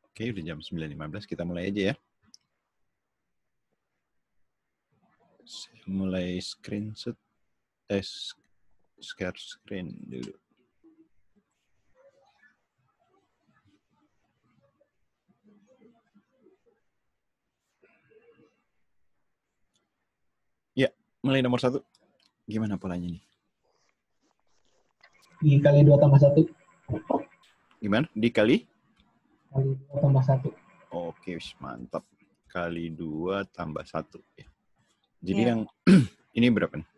Oke, udah jam 9.15. Kita mulai aja ya. Saya mulai screenshot. Share screen dulu. Ya, mulai nomor 1. Gimana polanya nih? Dikali 2 tambah 1. Gimana? Dikali? Kali 2 tambah 1. Oke, mantap. Kali 2 tambah 1. Ya. Jadi Ya. yang ini berapa nih?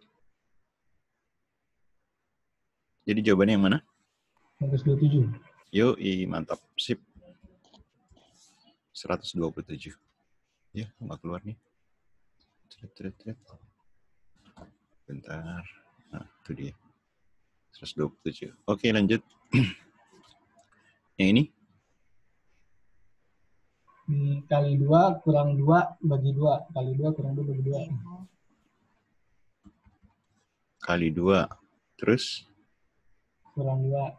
Jadi jawabannya yang mana? 127. Yoi, mantap. Sip. 127. Ya, nggak keluar nih. Tret. Bentar. Nah, itu dia. 127. Oke, lanjut. Yang ini? Dikali 2 kurang 2 bagi 2. Kali 2 kurang 2 bagi 2. Kali 2. Terus? Kurang 2.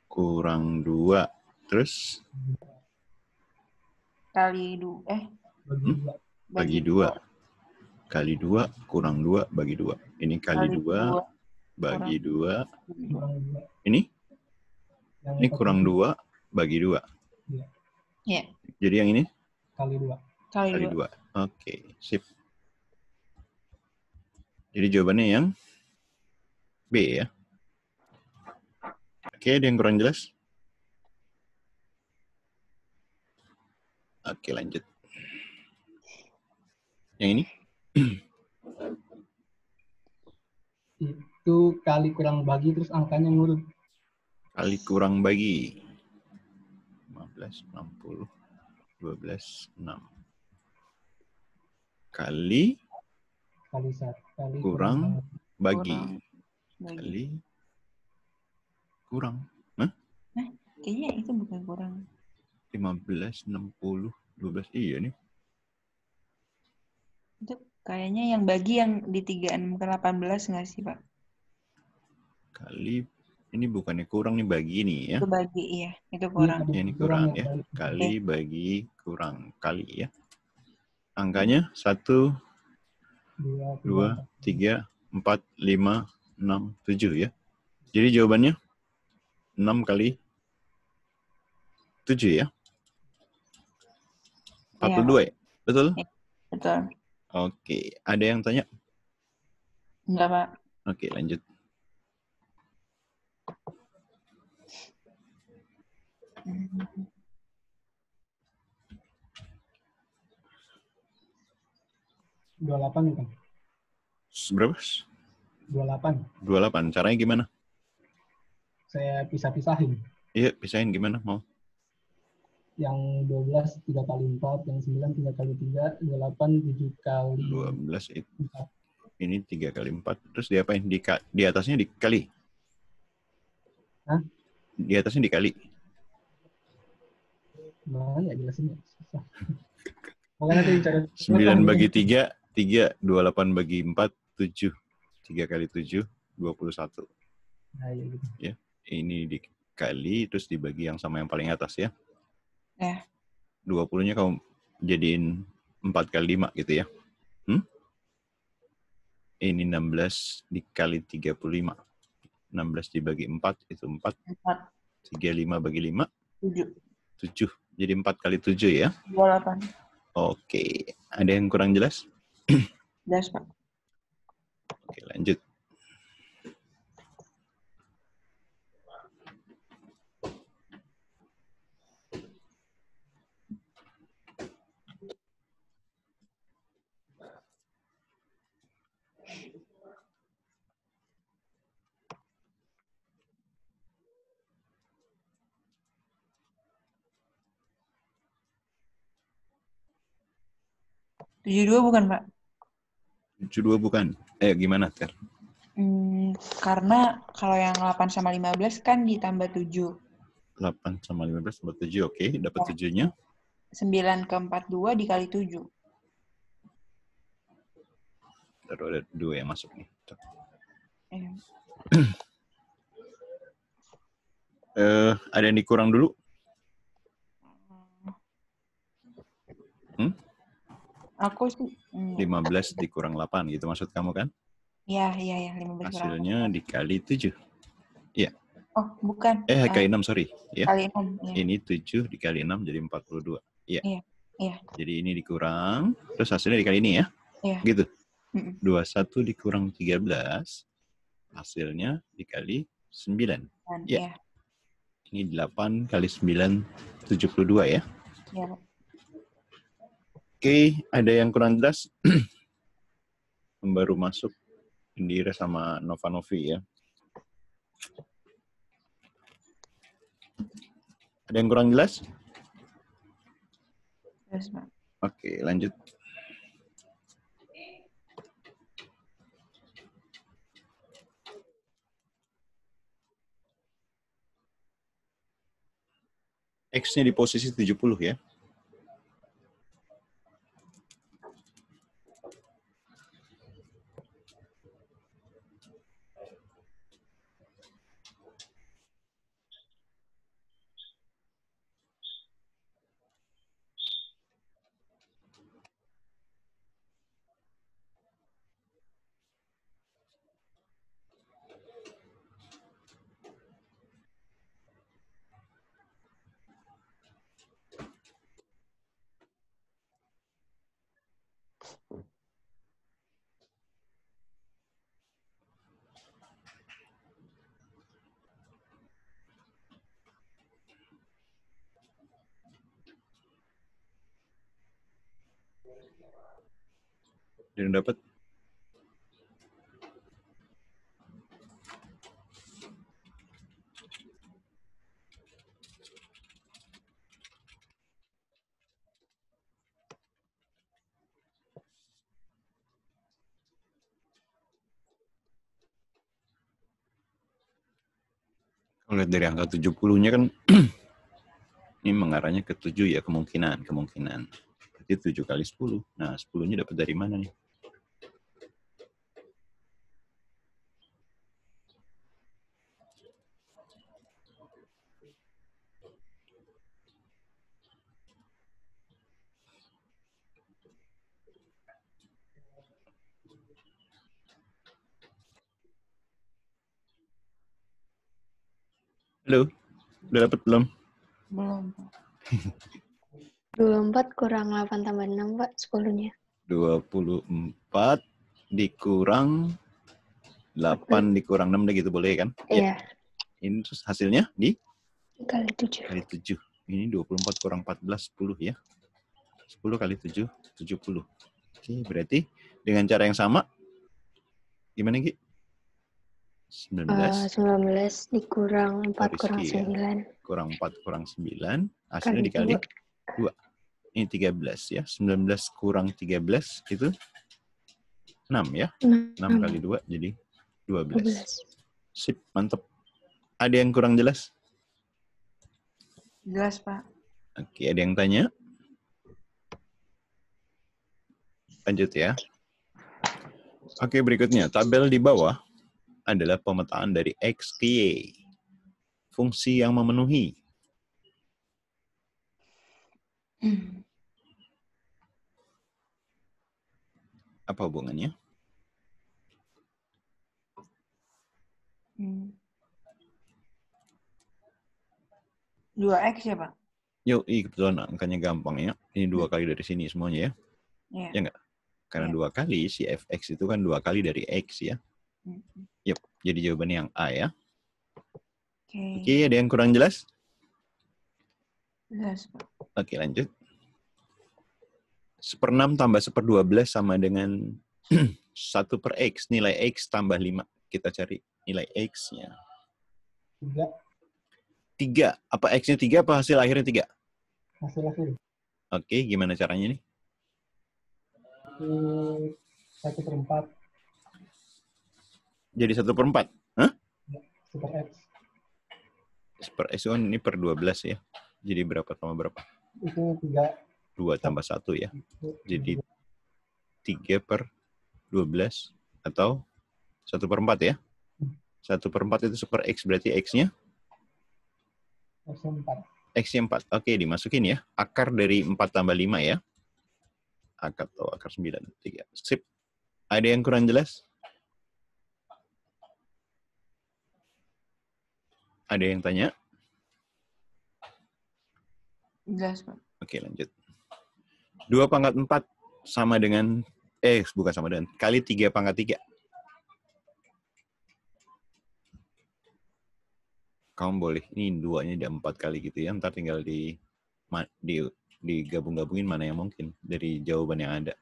Kurang 2. Terus? Kali 2. Bagi 2. Bagi 2. Kali 2 kurang 2 bagi 2. Ini kali 2 bagi 2. Kurang 2. Ini? Yang Ini kurang 2 bagi 2. Iya. Ya. Jadi yang ini? Kali 2. Kali 2. Oke, sip. Jadi jawabannya yang B ya. Oke, ada yang kurang jelas? Oke, lanjut. Yang ini? Itu kali kurang bagi terus angkanya ngurut. Kali kurang bagi. 15, 60, 12, 6. Kali Kali 1. Kali kurang bagi. Bagi. Kali kurang. Hah? Kayaknya itu bukan kurang. 15, 60, 12. Iya nih. Itu kayaknya yang bagi yang di 36 ke 18 nggak sih, Pak? Kali, ini bukannya kurang nih, bagi nih ya. Itu bagi, iya. Itu kurang. Ini kurang ya. Kali bagi kurang. Kali ya. Angkanya 1, 2, 3, 4, 5, 6, 7 ya. Jadi jawabannya 6 kali 7 ya. 42 ya? Betul? Ya, betul. Oke. Ada yang tanya? Enggak, Pak. Oke, lanjut. Delapan kan? Berapa? 28. 28. Caranya gimana? Saya pisah-pisahin. Iya, pisahin gimana mau? Yang 12 3 kali 4, yang 9 3 kali 3, 28 7 kali 12 itu. 4. Ini 3 kali 4. Terus diapain? Di atasnya dikali? Hah? Di atasnya dikali? Gimana ya jelasinnya? Susah. Pokoknya nanti cara 9 bagi 3, 3. 28 bagi 4, 7. 3 kali 7, 21. Nah, ya gitu. Ya. Ini dikali, terus dibagi yang sama yang paling atas ya. 20-nya kamu jadiin 4 kali 5 gitu ya. Ini 16 dikali 35. 16 dibagi 4 itu 4. 35 bagi 5. 7. Jadi 4 kali 7 ya. 28. Oke. Ada yang kurang jelas? Jelas, Pak. Oke, lanjut. Tujuh dua bukan, Pak? 72 bukan. Gimana, Ter? Karena kalau yang 8 sama 15 kan ditambah 7. 8 sama 15 tambah 7. Oke, dapat 7-nya. 9 ke 42 dikali 7. Taruh ada 2 yang masuk nih. Ada yang dikurang dulu? Aku sih 15 dikurang 8 gitu maksud kamu kan? Iya, 15 kurang. Hasilnya dikali 7. Iya. Oh, bukan. Kali 6, sorry. Ya. Kali 6. Ya. Ini 7 dikali 6 jadi 42. Iya. Iya. Jadi ini dikurang, terus hasilnya dikali ini ya? Iya. Gitu. 21 dikurang 13, hasilnya dikali 9. Iya. Ini 8 kali 9, 72 ya? Iya. Oke, ada yang kurang jelas? Baru masuk Indira sama Nova Novi ya. Ada yang kurang jelas? Jelas, Pak. Oke, lanjut. X-nya di posisi 70 ya. Dan dapat kalau lihat dari angka 70-nya kan ini mengarahnya ke 7 ya, kemungkinan. Berarti 7 kali 10. Nah, 10-nya dapat dari mana nih? Halo, udah dapat belum? Belum, Pak. 24 kurang 8 tambah 6, Pak, 10-nya. 24 dikurang 8 dikurang 6 deh gitu boleh kan? Iya. Ini terus hasilnya Kali 7. kali 7. Ini 24 kurang 14, 10 ya. 10 kali 7, 70. Oke, berarti dengan cara yang sama, gimana Gi? 19. 19 dikurang 4 kurang 9. Ya. Kurang 4 kurang 9, hasilnya Kali dikali 2. Ini 13 ya. 19 kurang 13 itu 6 ya. 6 kali 2 jadi 12. Sip, mantap. Ada yang kurang jelas? Jelas, Pak. Oke, ada yang tanya? Lanjut ya. Oke, berikutnya. Tabel di bawah adalah pemetaan dari X ke Y. Fungsi yang memenuhi. Apa hubungannya? 2X ya, Pak? Yuk, kebetulan angkanya gampang ya. Ini 2 kali dari sini semuanya ya. Iya. Ya enggak? Karena 2 kali, si fx itu kan 2 kali dari x ya. Yep, jadi jawabannya yang A ya. Oke, ada yang kurang jelas? Jelas, Pak. Oke, lanjut. 1/6 tambah 1/12 sama dengan 1 per X. Nilai X tambah 5. Kita cari nilai X-nya. 3. Apa X-nya 3 apa hasil akhirnya 3? Hasil akhir. Oke, gimana caranya nih? 1/4. Jadi 1/4? Hah? Super X. Per X kan ini per 12 ya. Jadi berapa tambah berapa? Itu 3. 2 tambah 1 ya. Jadi 3 per 12 atau 1/4 ya. 1/4 itu super X, berarti X-nya? X4. X-nya 4. Oke, dimasukin ya. Akar dari 4 tambah 5 ya. atau akar 9. 3. Sip. Ada yang kurang jelas? Ada yang tanya? Jelas, Pak. Oke, lanjut. 2 pangkat 4 sama dengan, bukan sama dengan, kali 3 pangkat 3. Kamu boleh, ini 2-nya ada 4 kali gitu ya, ntar tinggal digabung-gabungin mana yang mungkin dari jawaban yang ada.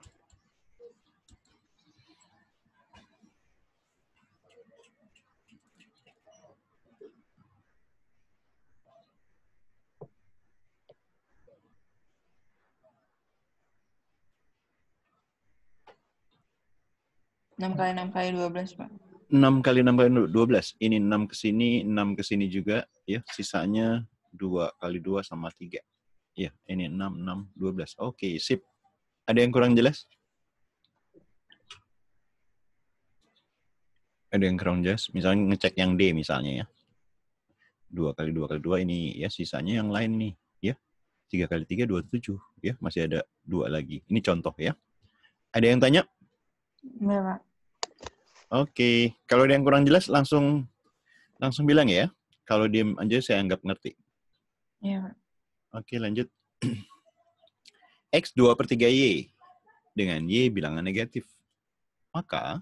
Enam kali 6 kali 12, Pak. 6 kali 6 kali 12. Ini 6 ke sini, 6 ke sini juga ya. Sisanya 2 kali 2 sama 3. Ya, ini 6 6 12. Oke, sip. Ada yang kurang jelas? Ada yang kurang jelas? Misalnya ngecek yang D misalnya ya. 2 kali 2 kali 2 ini ya, sisanya yang lain nih ya. 3 kali 3 27 ya, masih ada 2 lagi. Ini contoh ya. Ada yang tanya? Enggak, Pak. Oke, kalau ada yang kurang jelas langsung bilang ya. Kalau diem aja saya anggap ngerti. Iya, Pak. Oke, lanjut. X 2/3Y dengan Y bilangan negatif. Maka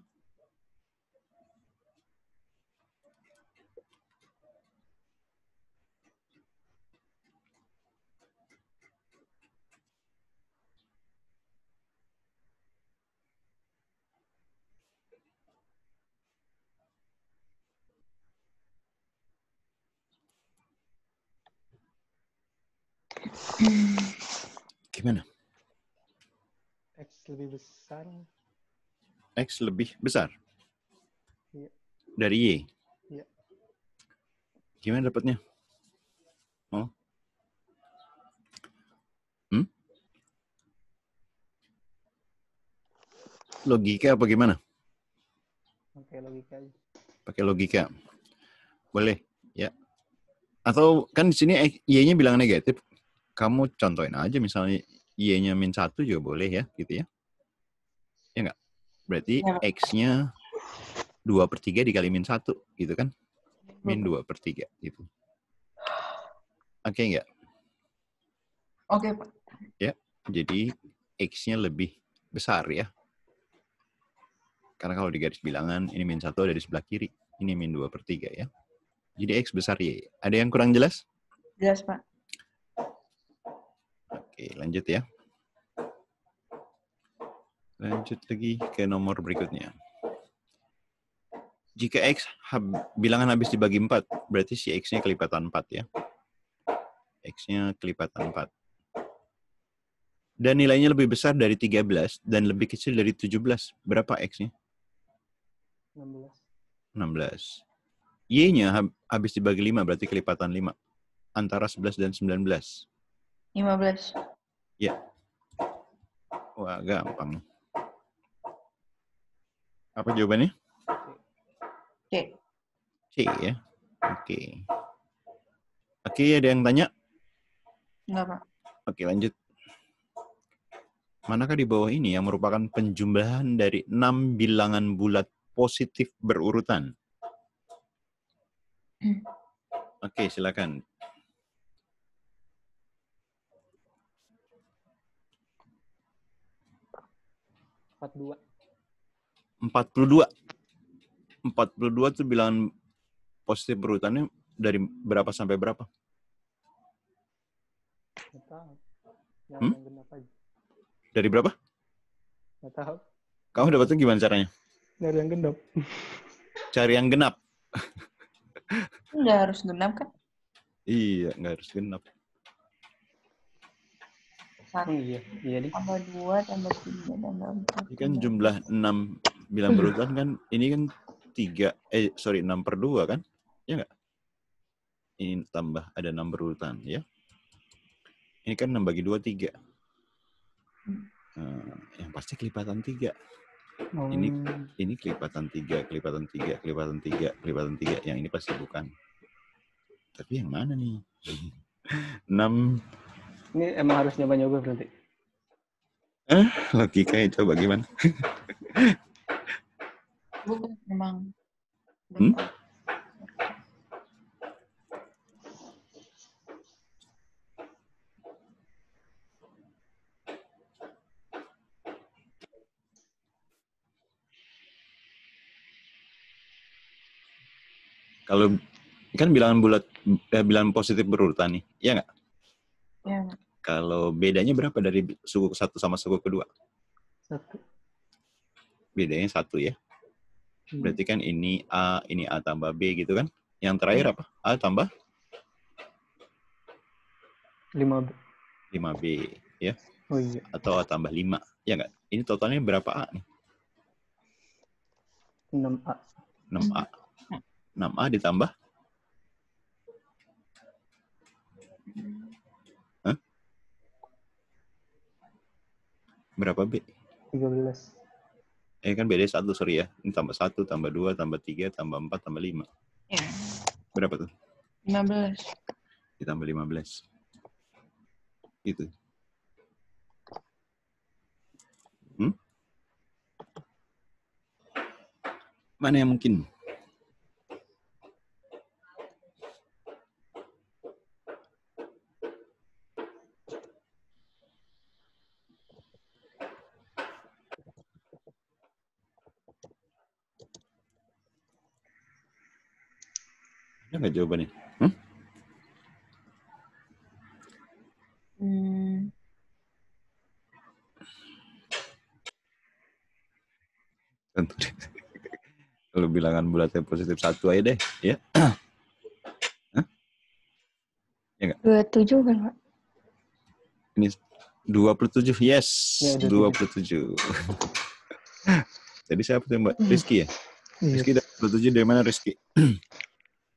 gimana? X lebih besar. X lebih besar Iya. dari Y. Iya. Gimana dapatnya? Oh. Logika apa gimana? Pakai logika aja. Pakai logika. Boleh, ya. Atau kan di sini Y-nya bilang negatif. Kamu contohin aja misalnya Y-nya -1 juga boleh ya, gitu ya. Ya enggak? Berarti Ya, Pak. X-nya 2/3 dikali -1, gitu kan? -2/3, gitu. Oke enggak? Oke, Pak. Ya, jadi X-nya lebih besar ya. Karena kalau di garis bilangan, ini -1 ada di sebelah kiri. Ini -2/3 ya. Jadi X besar Y. Ada yang kurang jelas? Jelas, Pak. Oke, lanjut ya. Lanjut lagi ke nomor berikutnya. Jika X bilangan habis dibagi 4, berarti si X-nya kelipatan 4 ya. X-nya kelipatan 4. Dan nilainya lebih besar dari 13 dan lebih kecil dari 17. Berapa X-nya? 16. Y-nya habis dibagi 5, berarti kelipatan 5. Antara 11 dan 19. 15. Ya. Wah, gampang. Apa jawabannya? C. C ya. Oke. Oke, ada yang tanya? Enggak, Pak. Oke, lanjut. Manakah di bawah ini yang merupakan penjumlahan dari 6 bilangan bulat positif berurutan? Oke, silakan. -42. 42 itu bilangan positif berurutannya dari berapa sampai berapa? Nggak tahu. Yang genap aja. Dari berapa? Nggak tahu. Kamu dapatnya gimana caranya? Dari yang genap. Cari yang genap. Enggak harus genap kan? Iya, nggak harus genap. 1 Iya deh. tambah 2 tambah 3 tambah 4. Ini kan jumlah 6 bilangan berurutan kan, ini kan 6/2 kan? Ya nggak? Ini tambah ada 6 berurutan ya. Ini kan 6 bagi 2, 3. Yang pasti kelipatan 3. Ini kelipatan 3, kelipatan 3, kelipatan 3, kelipatan 3. Yang ini pasti bukan. Tapi yang mana nih? 6. Ini emang harus nyoba-nyoba berarti? Logikanya coba gimana? Bukan memang. Hmm? Kalau kan bilangan bulat, bilangan positif berurutan nih, iya nggak? Ya. Kalau bedanya berapa dari suku satu sama suku kedua? 1. Bedanya 1 ya. Berarti kan ini A tambah B gitu kan? Yang terakhir apa? A tambah 5B. 5B ya? Oh iya. Atau A tambah 5, ya nggak? Ini totalnya berapa A nih? 6A. 6A. 6A ditambah? Hah? Berapa B? 13. Kan beda 1, sorry ya. Ini tambah 1, tambah 2, tambah 3, tambah 4, tambah 5. Ya. Berapa tuh? 15. Ditambah 15. Gitu. Mana yang mungkin? Ada nggak jawabannya? Tentu. Kalau bilangan bulatnya positif 1 aja deh, ya. Hah? Ya nggak? 27 kan, Pak? Ini 27, yes. Ya, 27. Jadi siapa tuh Mbak? Rizky ya? Rizky dapat 27 dari mana Rizky?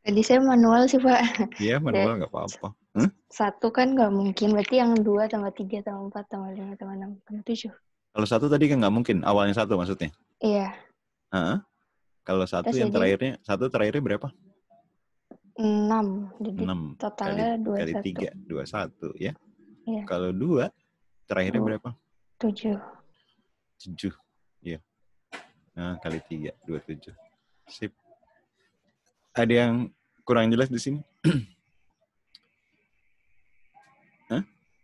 Tadi saya manual sih, Pak. Iya, manual nggak apa-apa. 1 kan nggak mungkin. Berarti yang 2 tambah 3 tambah 4 tambah 5 tambah 6 tambah 7. Kalau 1 tadi kan nggak mungkin. Awalnya 1 maksudnya. Iya. Kalau 1 Terus yang jadi terakhirnya berapa? 6. Jadi 6 totalnya kali 21. 3, 21 ya. Iya. Kalau 2 terakhirnya berapa? 7. 7. Iya. Nah, kali 3, 27. Sip. Ada yang kurang jelas di sini?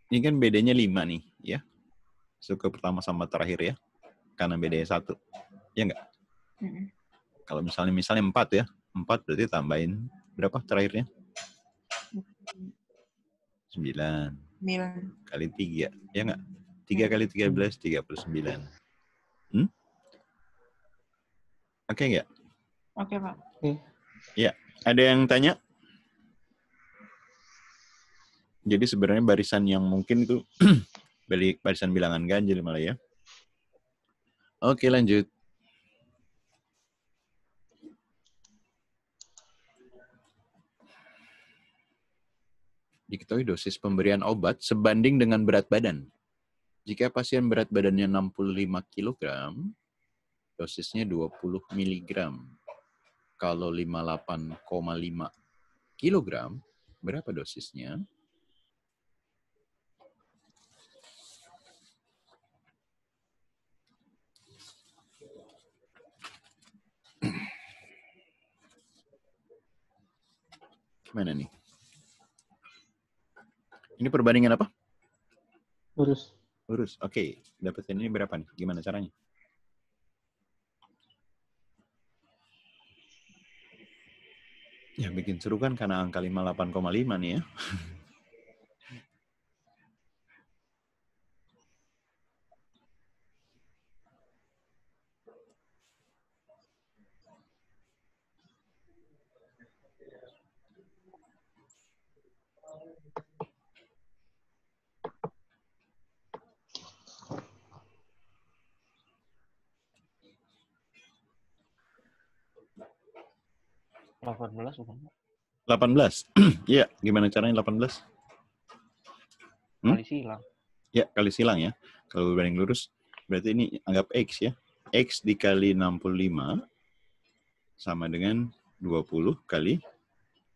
Ini kan bedanya 5 nih, ya. Suku pertama sama terakhir ya. Karena bedanya 1. Ya enggak? Kalau misalnya 4 ya. 4 berarti tambahin berapa terakhirnya? 9. 9. Kali 3. Ya enggak? 3 kali 13, 39. Oke enggak? Oke, Pak. Ya. Ada yang tanya? Jadi sebenarnya barisan yang mungkin itu barisan bilangan ganjil malah ya. Oke, lanjut. Diketahui dosis pemberian obat sebanding dengan berat badan. Jika pasien berat badannya 65 kg, dosisnya 20 mg. Kalau 58,5 kg, berapa dosisnya? Gimana nih? Ini perbandingan apa? Lurus. Oke. Dapetin ini berapa nih? Gimana caranya? Ya bikin seru kan karena angka 58,5 nih ya. bukan? 18. Iya, gimana caranya 18? Kali silang. Ya, kali silang ya. Kalau berbanding lurus, berarti ini anggap X ya. X dikali 65 sama dengan 20 kali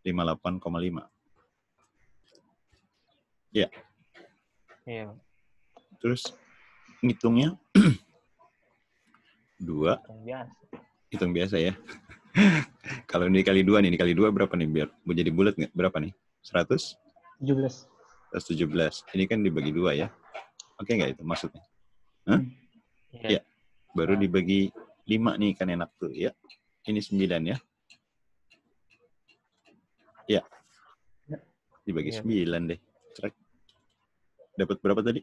58,5. Ya. Iya. Terus ngitungnya 2. Hitung biasa ya. Kalau ini dikali 2 nih, dikali 2 berapa nih biar jadi bulat nggak? Berapa nih? 100? 17. 117. Ini kan dibagi 2 ya. Oke nggak itu maksudnya? Hah? Ya. Baru dibagi 5 nih kan enak tuh ya. Ini 9 ya. Ya. Dibagi 9 deh. Trek. Dapat berapa tadi?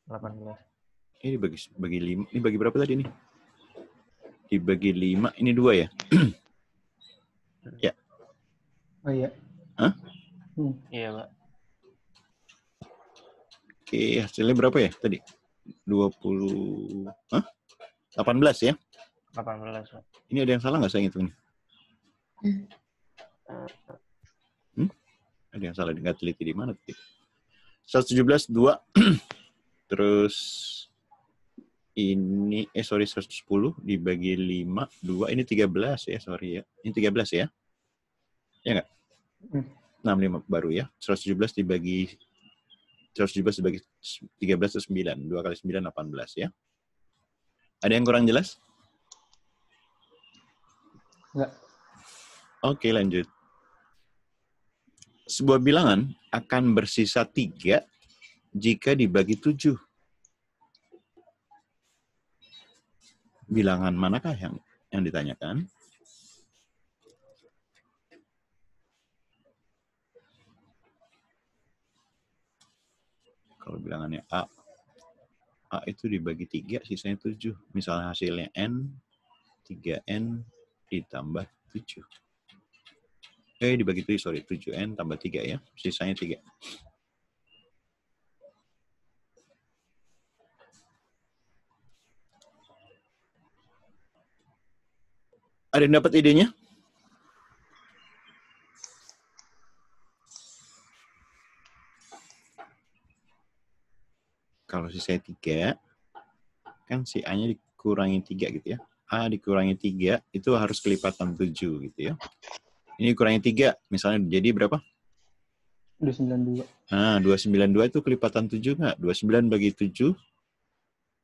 18. Ini bagi 5. Ini bagi berapa tadi nih? Dibagi 5. Ini 2 ya? Ya. Oh iya. Hah? Iya, Pak. Oke, hasilnya berapa ya tadi? 20. Hah? 18 ya? 18, Pak. Ini ada yang salah nggak saya ngitungnya? Ada yang salah, nggak teliti di mana? 117, 2. Terus ini, 110 dibagi 5, 2. Ini 13 ya, sorry ya. Ini 13 ya? Ya nggak? 65 baru ya. 117 dibagi 13 itu 9. 2 kali 9, 18 ya. Ada yang kurang jelas? Enggak. Oke, lanjut. Sebuah bilangan akan bersisa 3 jika dibagi 7. Bilangan manakah yang ditanyakan? Kalau bilangannya A itu dibagi 3, sisanya 7. Misalnya hasilnya N, 3N ditambah 7. Dibagi 7, sorry. 7N tambah 3 ya. Sisanya 3. Ada yang dapat idenya? Kalau sisanya 3, kan si A-nya dikurangi 3 gitu ya. A dikurangi 3 itu harus kelipatan 7 gitu ya. Ini kurangi 3, misalnya jadi berapa? 292. Nah, 292 itu kelipatan 7 nggak? 29 bagi 7,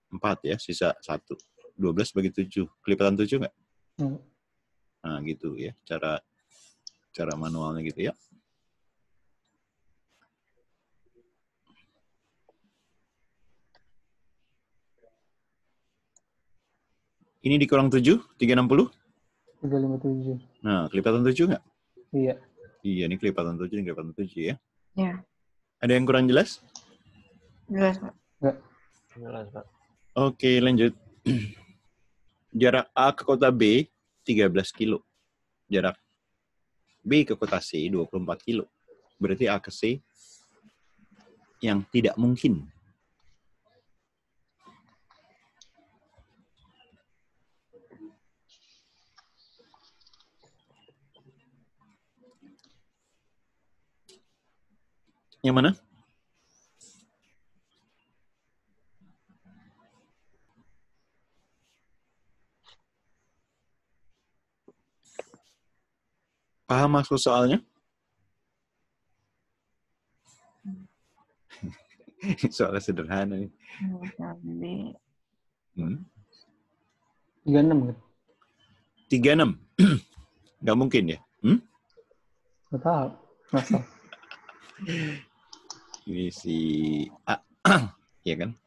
4 ya, sisa 1. 12 bagi 7, kelipatan 7 nggak? Nah, gitu ya, cara manualnya gitu ya. Ini dikurang 7, 360. 357. Nah, kelipatan 7 nggak? Iya. Iya, ini kelipatan 7, ini kelipatan 7 ya. Ya, Ada yang kurang jelas? jelas, Pak. Enggak. Jelas, Pak. Oke, lanjut. Jarak A ke kota B 13 kilo. Jarak B ke kota C 24 kilo. Berarti A ke C yang tidak mungkin. Yang mana? Paham maksud soalnya? Soalnya sederhana nih. 36 kan? 36. Nggak mungkin ya? Enggak tahu. Masa? Ini si A. Ya kan?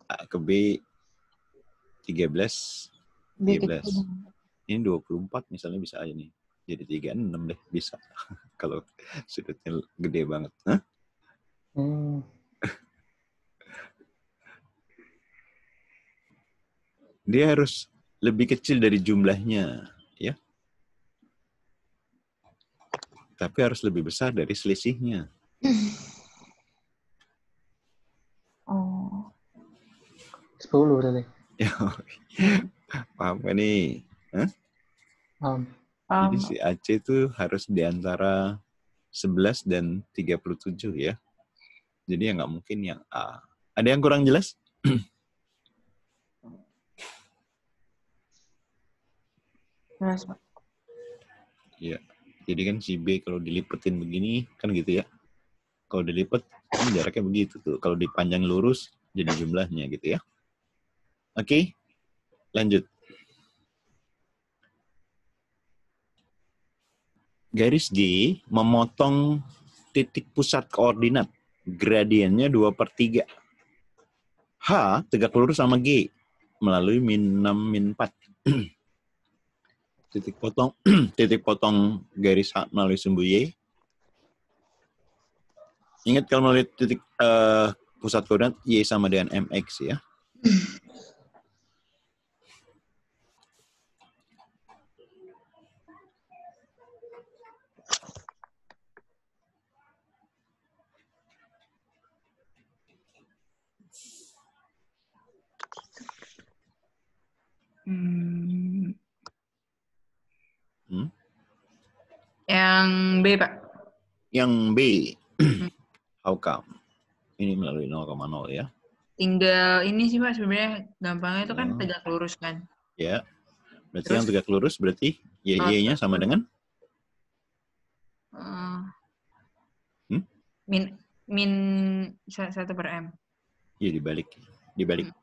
A ke B 13. 13. Ini 24 misalnya bisa aja nih. Jadi 36 deh, bisa. Kalau sudutnya gede banget. Hah? Dia harus lebih kecil dari jumlahnya, ya. Tapi harus lebih besar dari selisihnya. Oh. 10 berarti. Paham kan nih? Hah? Paham. Jadi si AC itu harus di antara 11 dan 37 ya. Jadi ya nggak mungkin yang A. Ada yang kurang jelas? Jelas, Pak. Iya. Jadi kan si B kalau dilipetin begini kan gitu ya. Kalau dilipet kan jaraknya begitu tuh. Kalau dipanjang lurus Jadi jumlahnya gitu ya. Oke, lanjut. Garis G memotong titik pusat koordinat. Gradiennya 2/3. H tegak lurus sama G melalui -6, -4. titik potong garis H melalui sumbu Y. Ingat kalau melalui titik pusat koordinat Y sama dengan MX ya. Yang B, Pak. Yang B. How come? Ini melalui 0,0 ya. Tinggal ini sih, Pak, sebenarnya gampangnya itu kan Oh. tegak lurus kan. Ya. Berarti Terus? yang tegak lurus berarti Y-nya sama dengan? Min 1/M. Iya dibalik.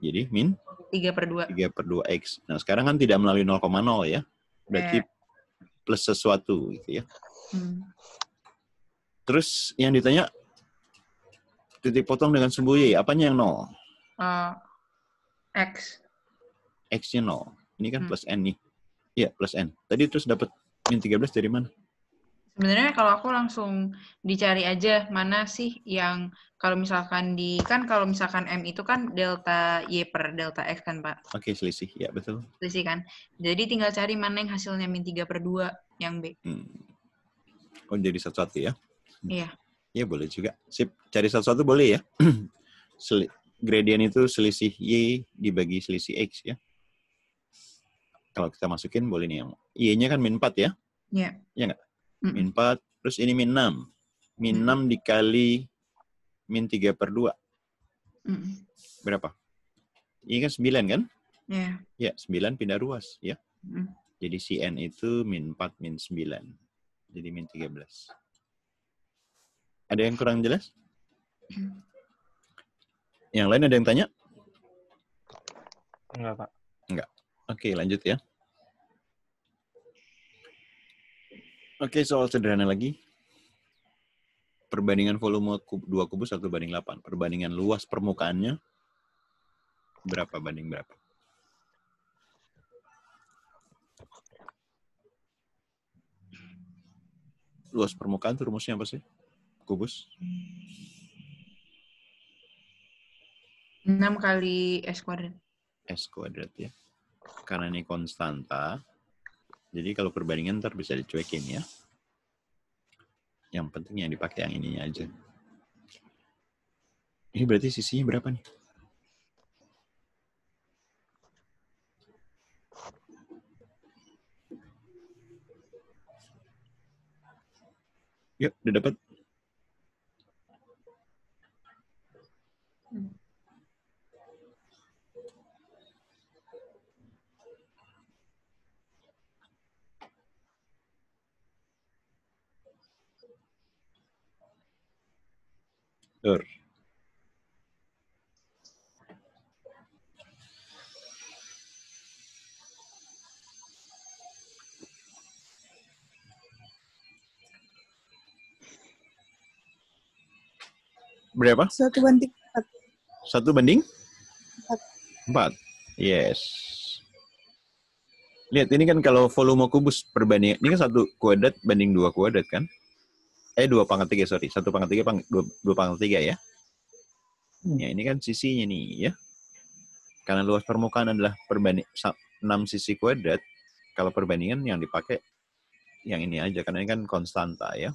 Jadi min 3/2. 3/2X. Nah sekarang kan tidak melalui 0,0 ya. Berarti plus sesuatu gitu ya. Terus yang ditanya titik potong dengan sumbu Y, apanya yang 0? X. X-nya 0. Ini kan plus N nih. Iya, plus N. Tadi terus dapat min 13 dari mana? Sebenarnya kalau aku langsung dicari aja mana sih yang kalau misalkan kalau misalkan M itu kan delta Y per delta X kan, Pak? Oke, selisih. Ya, betul. Selisih kan? Jadi tinggal cari mana yang hasilnya min 3/2 yang B. Oh, jadi satu-satu ya? Iya. Ya, boleh juga. Sip, cari satu-satu boleh ya? Gradient itu selisih Y dibagi selisih X ya? Kalau kita masukin boleh nih yang Y-nya kan min 4 ya? Iya. Iya nggak? Min 4, terus ini min 6. Min 6 dikali min 3/2. Berapa? Ini kan 9 kan? Iya. Ya, 9 pindah ruas ya. Jadi si N itu min 4, min 9. Jadi min 13. Ada yang kurang jelas? Yang lain ada yang tanya? Enggak, Pak. Enggak. Oke, lanjut ya. Oke, soal sederhana lagi. Perbandingan volume 2 kubus 1/8. Perbandingan luas permukaannya berapa banding berapa? Luas permukaan itu rumusnya apa sih? Kubus? 6 kali S kuadrat. S kuadrat ya. Karena ini konstanta, jadi kalau perbandingan ntar bisa dicuekin ya. Yang penting yang dipakai yang ininya aja. Ini berarti sisinya berapa nih? Yuk, udah dapat? Dur. Berapa? 1/4. 1/4. Yes. Lihat, ini kan kalau volume kubus perbandingan, ini kan 1 kuadrat banding 2 kuadrat kan? 2/3, sorry. 1/3, 2/3 ya. Ya, ini kan sisinya nih ya. Karena luas permukaan adalah 6 sisi kuadrat, kalau perbandingan yang dipakai yang ini aja, karena ini kan konstanta ya.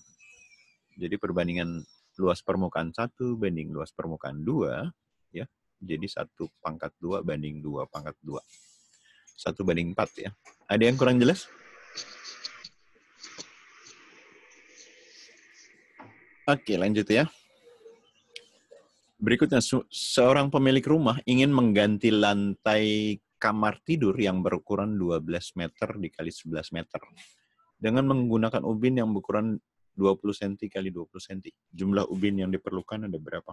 Jadi perbandingan luas permukaan 1 banding luas permukaan 2, ya. Jadi 1/2 banding 2/2. 1/4 ya. Ada yang kurang jelas? Oke, lanjut ya. Berikutnya, seorang pemilik rumah ingin mengganti lantai kamar tidur yang berukuran 12 meter dikali 11 meter dengan menggunakan ubin yang berukuran 20 cm kali 20 cm. Jumlah ubin yang diperlukan ada berapa?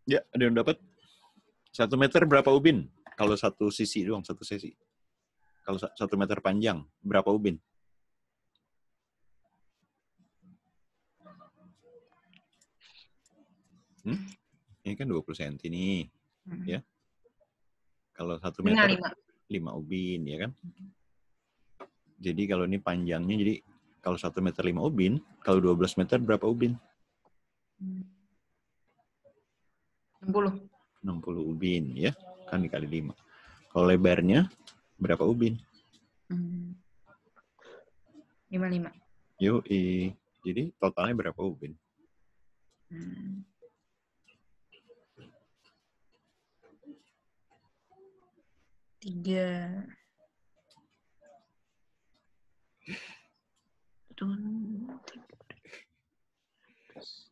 Ya, ada yang dapat? 1 meter berapa ubin? Kalau satu sisi doang, satu sesi. Kalau 1 meter panjang, berapa ubin? Ini kan 20 cm nih. Ya. Kalau 1 meter 5 ubin, ya kan? Jadi kalau ini panjangnya, jadi kalau 1 meter 5 ubin, kalau 12 meter berapa ubin? 60. 60 ubin, ya. Kan dikali 5. Kalau lebarnya, berapa ubin? 55. Yoi. Jadi totalnya berapa ubin? 3.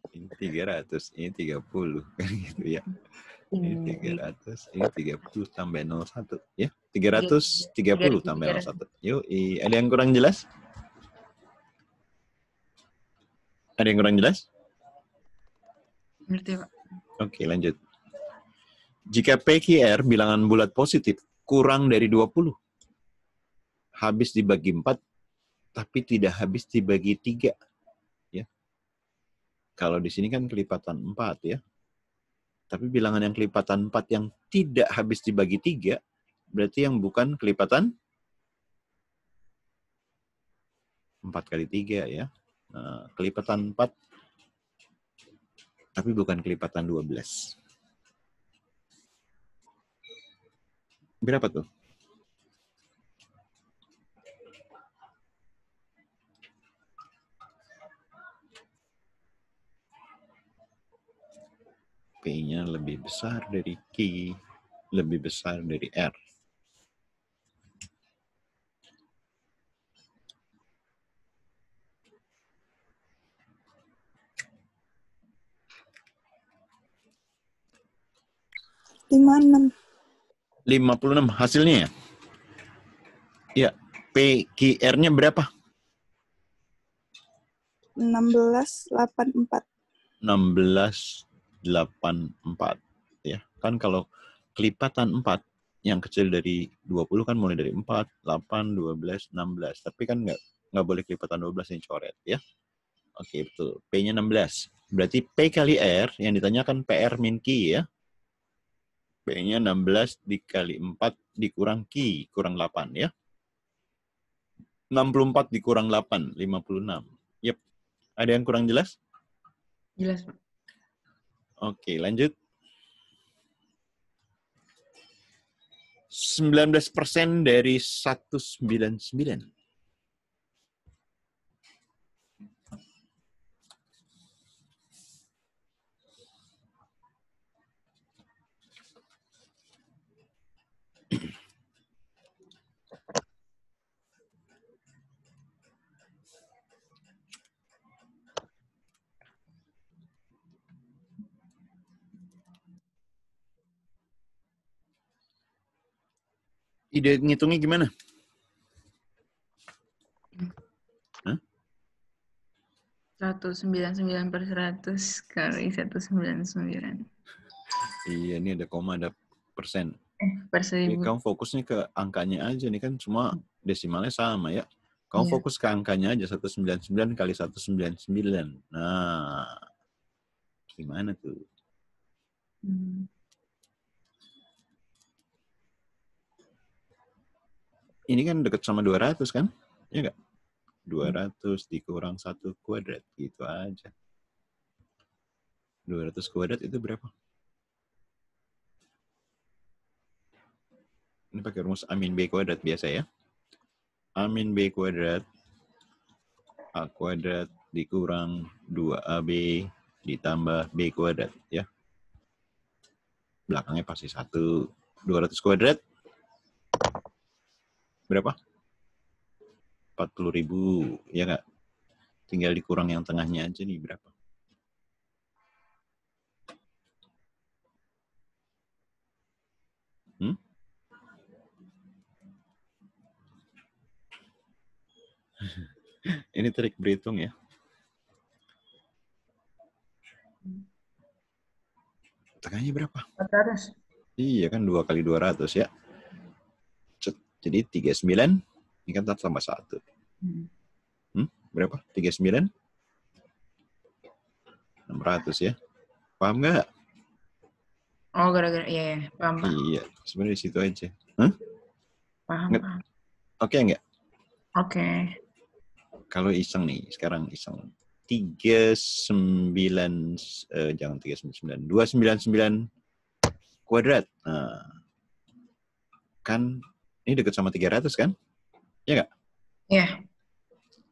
Ini 300, ini 30. Kan gitu ya. Ini 300, ini 30 tambah 01. Ya, 330 tambah 01. Yoi. Ada yang kurang jelas? Ada yang kurang jelas? Ngerti, Pak. Oke, lanjut. Jika PQR bilangan bulat positif kurang dari 20, habis dibagi 4, tapi tidak habis dibagi 3. Ya. Kalau di sini kan kelipatan 4 ya. Tapi bilangan yang kelipatan 4 yang tidak habis dibagi 3, berarti yang bukan kelipatan 4 kali 3 ya. Nah, kelipatan 4, tapi bukan kelipatan 12. Berapa tuh? P-nya lebih besar dari Q, lebih besar dari R. Lima 56 hasilnya ya? Ya, PQR-nya berapa? 1684. 1684 ya. Kan kalau kelipatan 4 yang kecil dari 20 kan mulai dari 4, 8, 12, 16. Tapi kan nggak boleh kelipatan 12 yang coret ya. Oke, betul. P-nya 16. Berarti P kali R yang ditanyakan PR min Q ya. P-nya 16 dikali 4 dikurang Q, kurang 8 ya. 64 dikurang 8, 56. Yep. Ada yang kurang jelas? Jelas, Pak. Oke, lanjut. 19% dari 199. Ide ngitungnya gimana? Hah? 199 per 100 kali 199. Iya, ini ada koma, ada persen. Per 1000. Kamu fokusnya ke angkanya aja nih kan, semua desimalnya sama ya. Kamu fokus ke angkanya aja, 199 kali 199. Nah, gimana tuh? Ini kan deket sama 200 kan? Iya nggak? 200 dikurang 1 kuadrat, gitu aja. 200 kuadrat itu berapa? Ini pakai rumus A min B kuadrat biasa ya. A min B kuadrat, A kuadrat dikurang 2AB ditambah B kuadrat ya. Belakangnya pasti 1. 200 kuadrat berapa? 40.000 ya nggak? Tinggal dikurang yang tengahnya aja nih berapa? Ini trik berhitung ya. Tengahnya berapa? 400. Iya kan 2 kali 200 ya. Jadi 39, ini kan tambah 1. Berapa? 39? 600 ya. Paham nggak? Oh, gara-gara, iya, paham, Pak. Iya, sebenarnya di situ aja. Paham, Nggak. paham. Oke nggak? Oke. Kalau iseng nih, sekarang iseng. 39, jangan 399, 299 kuadrat. Nah, kan ini dekat sama 300 kan? Iya nggak? Iya.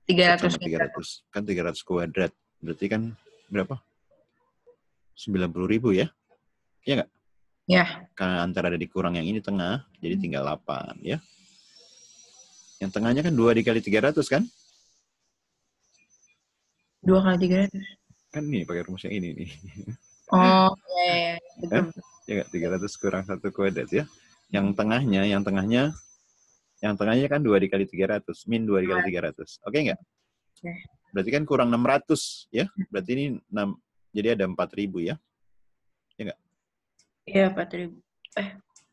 Dekat 300 sama 300. Kan 300 kuadrat. Berarti kan berapa? 90.000 ya? Iya nggak? Ya. Karena antara ada dikurang yang ini tengah, jadi tinggal 8 ya. Yang tengahnya kan 2 dikali 300 kan? 2 kali 300. Kan nih pakai rumus yang ini nih. Oh, iya. Betul. Ya nggak? 300 kurang 1 kuadrat ya. Yang tengahnya kan 2 dikali 300, min 2 dikali 300. Oke nggak? Oke. Berarti kan kurang 600 ya. Berarti ini 6, jadi ada 4.000 ya. Ya nggak? Iya, 4.000.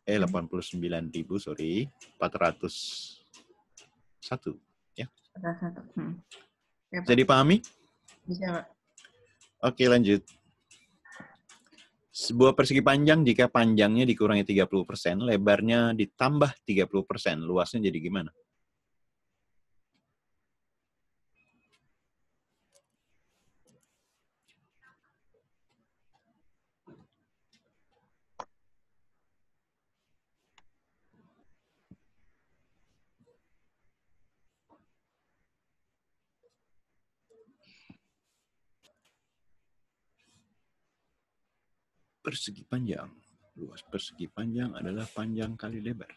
89.000, sorry. 401 ya. 401. Ya, Pak. Bisa dipahami? Bisa, Pak. Oke, lanjut. Sebuah persegi panjang jika panjangnya dikurangi 30%, lebarnya ditambah 30%, luasnya jadi gimana? Persegi panjang. Luas persegi panjang adalah panjang kali lebar.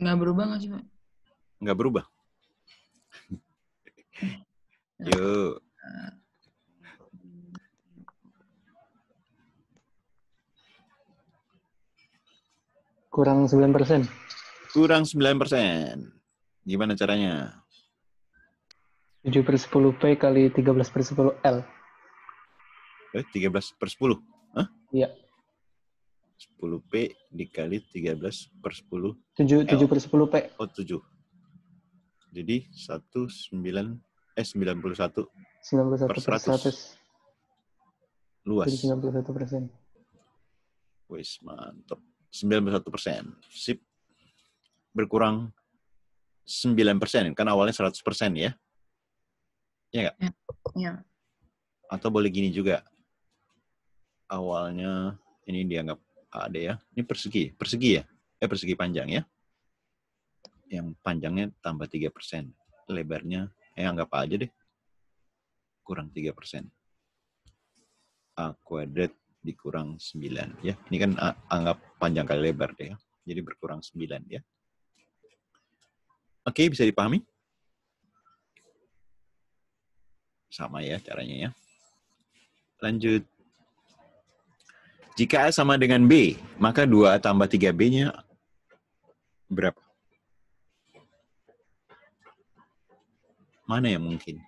Nggak berubah nggak sih, Pak? Nggak berubah. Yuk. Kurang 9%. Kurang 9%. Gimana caranya? 7/10P kali 13/10L. 13/10. Hah? Iya. 10P dikali 13/10. 7/10P. Oh, 7. Jadi 91 per 100. Luas. Jadi 91%. Wis, mantap. 91%. Sip. Berkurang 9%. Kan awalnya 100% ya? Iya nggak? Iya. Atau boleh gini juga. Awalnya ini dianggap ada ya. Ini persegi. Persegi ya? Persegi panjang ya. Yang panjangnya tambah 3%. Lebarnya, anggap aja deh. Kurang 3%. A kuadrat dikurang 9 ya. Ini kan anggap panjang kali lebar deh ya. Jadi berkurang 9 ya. Oke, bisa dipahami? Sama ya caranya ya. Lanjut. Jika A sama dengan B, maka 2A tambah 3B-nya berapa? Mana yang mungkin?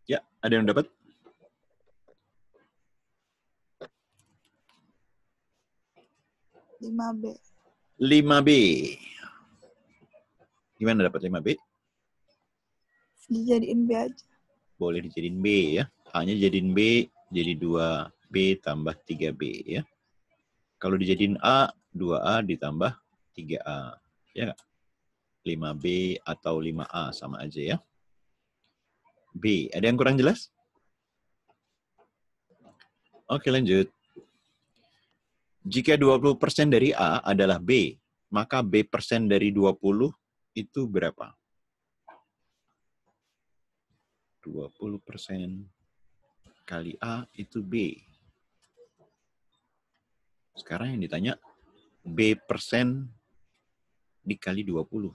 Ya, ada yang dapat? B. 5B. Gimana dapat 5B? Dijadiin B aja. Boleh dijadiin B ya. A-nya jadiin B, jadi 2B tambah 3B ya. Kalau dijadiin A, 2A ditambah 3A. Ya nggak? 5B atau 5A sama aja ya. B, ada yang kurang jelas? Oke, lanjut. Jika 20% dari A adalah B, maka B% dari 20 itu berapa? 20% kali A itu B. Sekarang yang ditanya, B% dikali 20.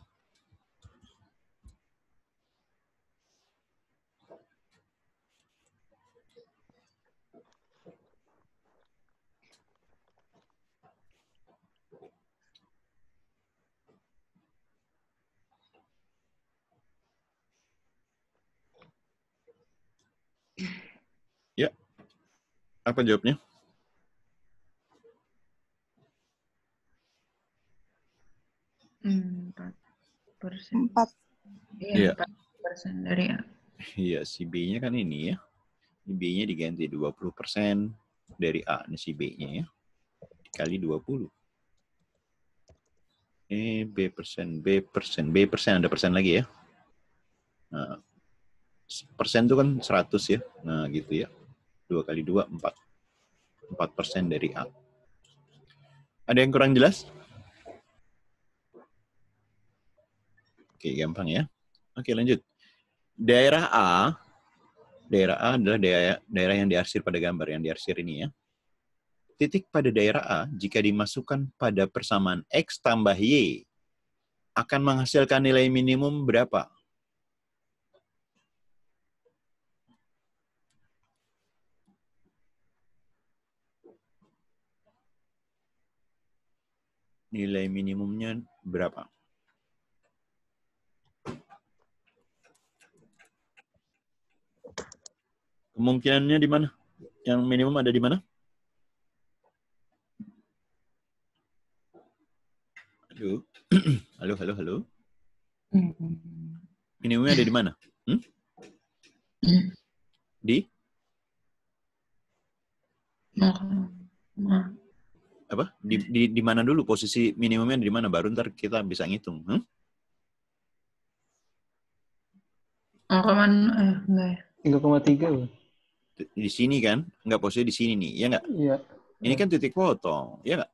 Apa jawabnya? Empat persen. 4. Iya. Iya, 4% dari A. Iya, si B-nya kan ini ya. B-nya diganti 20% dari A. Ini si B-nya ya. Dikali 20. B persen, ada persen lagi ya. Nah, persen itu kan 100 ya. Nah, gitu ya. 2 kali 2, 4. 4% dari A. Ada yang kurang jelas? Oke, gampang ya. Oke, lanjut. Daerah A adalah daerah yang diarsir pada gambar, yang diarsir ini ya. Titik pada daerah A, jika dimasukkan pada persamaan X tambah Y, akan menghasilkan nilai minimum berapa? Nilai minimumnya berapa? Kemungkinannya di mana? Yang minimum ada di mana? Halo? Halo? Minimumnya ada di mana? Di? Apa? Di mana dulu? Posisi minimumnya di mana? Baru ntar kita bisa ngitung. 3,3. Di sini kan? Enggak, posisi di sini nih. Ya nggak? Iya. Ini kan titik potong. Ya nggak?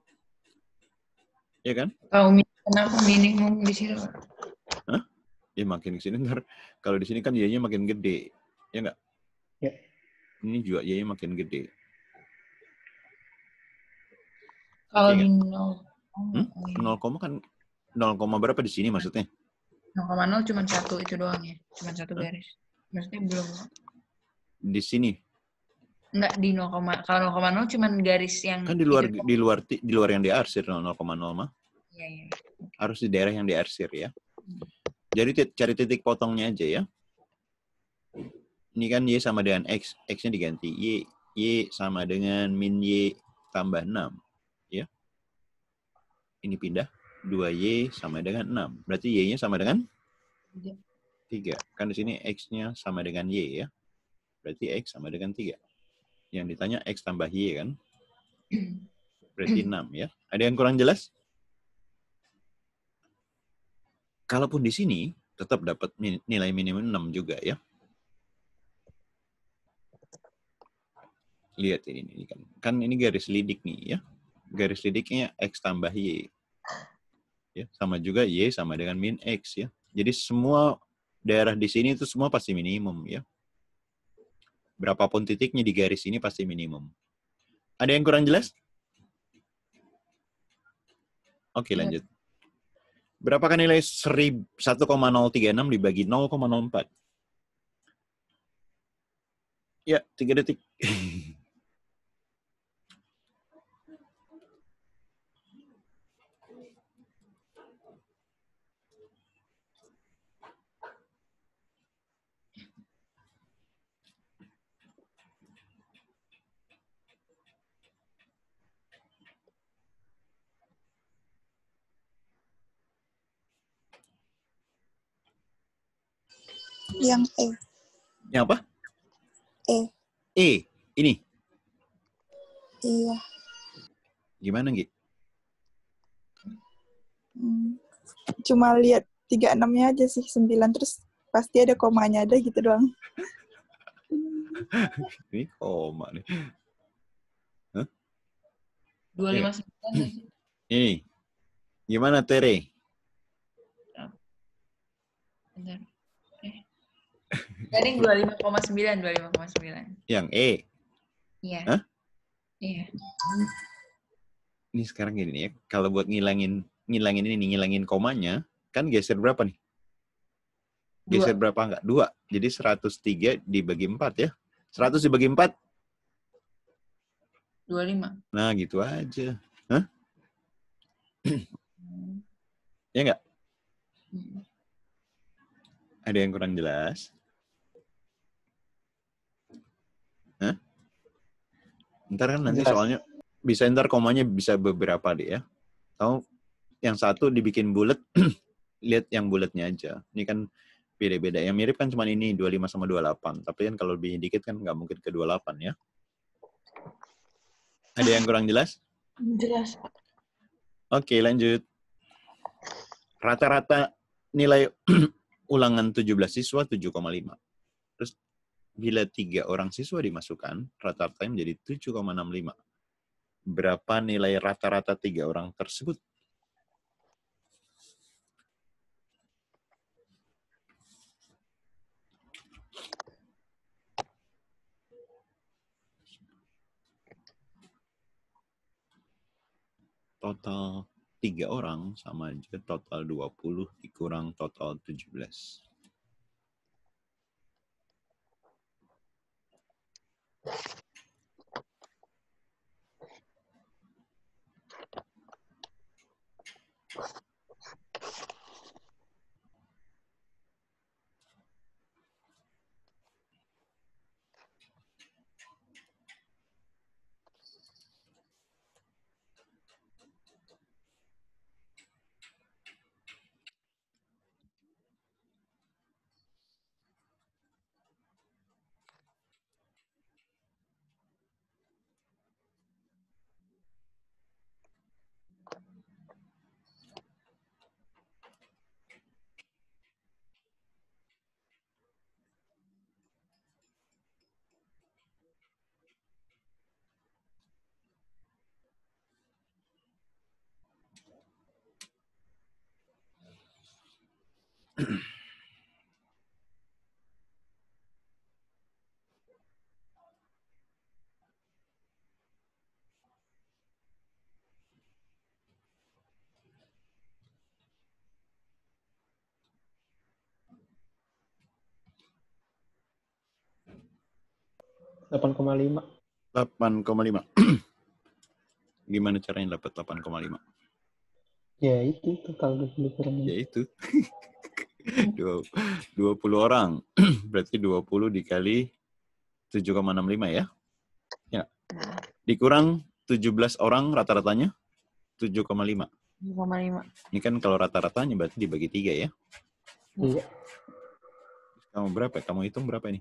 Ya kan? Tahu kenapa minimum di situ? Hah? Ya makin ke sini ntar. Kalau di sini kan Y-nya makin gede. Ya nggak? Ya. Ini juga Y-nya makin gede. Kalau Iya di nggak? 0, kan 0, berapa di sini maksudnya? 0,0 cuma satu itu doang ya. Cuma satu garis. Maksudnya belum. Di sini. Enggak di 0, kalau 0,0 cuma garis yang Kan di luar yang diarsir 0,0 mah. Iya. Harus di daerah yang diarsir ya. Jadi cari titik potongnya aja ya. Ini kan Y sama dengan X. X-nya diganti. Y sama dengan min Y tambah 6. Ya. Ini pindah. 2Y sama dengan 6. Berarti Y-nya sama dengan 3. Kan di sini X-nya sama dengan Y ya. Berarti X sama dengan 3. Yang ditanya X tambah Y kan. Berarti 6 ya. Ada yang kurang jelas? Kalaupun di sini tetap dapat nilai minimum 6 juga ya. Lihat ini kan. Kan ini garis lidik nih ya. Garis lidiknya X tambah Y. Ya, sama juga Y sama dengan min X ya. Jadi semua daerah di sini itu semua pasti minimum ya. Berapapun titiknya di garis ini pasti minimum. Ada yang kurang jelas? Oke, lanjut. Berapakah nilai 1,036 dibagi 0,04? Ya, 3 detik. Yang E. Yang apa? E. Ini. Iya. Gimana, Gi? Cuma lihat 36-nya aja sih, 9. Terus pasti ada komanya ada gitu doang. Ini koma nih. 259. Ini. Gimana, Tere? Bentar. Tadi 25,9. Yang E. Iya. Hah? Iya. Ini sekarang gini ya. Kalau buat ngilangin komanya, kan geser berapa nih? Geser berapa enggak? 2. Jadi 103 dibagi 4 ya. 100 dibagi 4? 25. Nah, gitu aja. Hah? Ya enggak? Ada yang kurang jelas? Hah? Ntar kan nanti Jelas. soalnya bisa ntar komanya bisa beberapa deh ya. Tahu yang satu dibikin bulat, lihat yang bulatnya aja. Ini kan beda-beda. Yang mirip kan cuma ini 25 sama 28. Tapi kan kalau lebih dikit kan nggak mungkin ke 28 ya. Ada yang kurang jelas? Jelas, Pak. Oke, lanjut. Rata-rata nilai ulangan 17 siswa 7,5. Terus bila 3 orang siswa dimasukkan, rata-ratanya menjadi 7,65. Berapa nilai rata-rata 3 orang tersebut? Total 3 orang sama aja total 20 dikurang total 17. Delapan 8,5. Gimana caranya dapat 8,5? Ya itu total 20 kurang. Ya itu. 20 orang. Berarti 20 dikali 7,65 ya? Ya. Dikurang 17 orang rata-ratanya 7,5. 5,5. Ini kan kalau rata-ratanya berarti dibagi 3 ya? Iya. Kamu berapa? Kamu hitung berapa ini?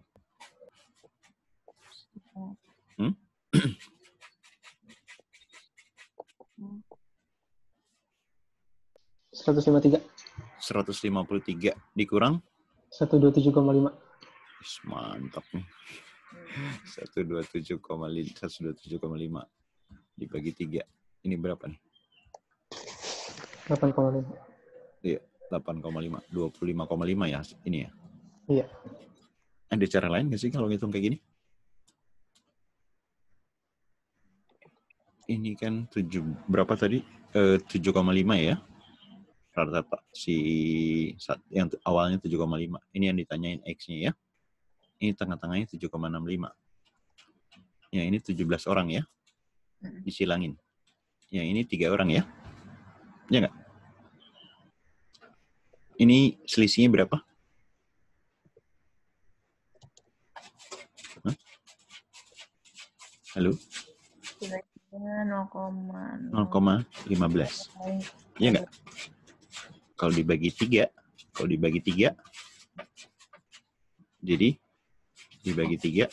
153. 153 dikurang? 127,5. Mantap nih. 127,5 dibagi 3. Ini berapa nih? 8,5. Iya, 8,5. 25,5 ya ini ya? Iya. Ada cara lain nggak sih kalau ngitung kayak gini? Ini kan berapa tadi? 7,5 ya? Rata-rata yang awalnya 7,5. Ini yang ditanyain X-nya ya. Ini tengah-tengahnya 7,65. Ya, ini 17 orang ya. Disilangin. Ya, ini 3 orang ya. Ya nggak? Ini selisihnya berapa? Hah? Halo? 0,15. Iya nggak? Kalau dibagi 3, jadi dibagi 3,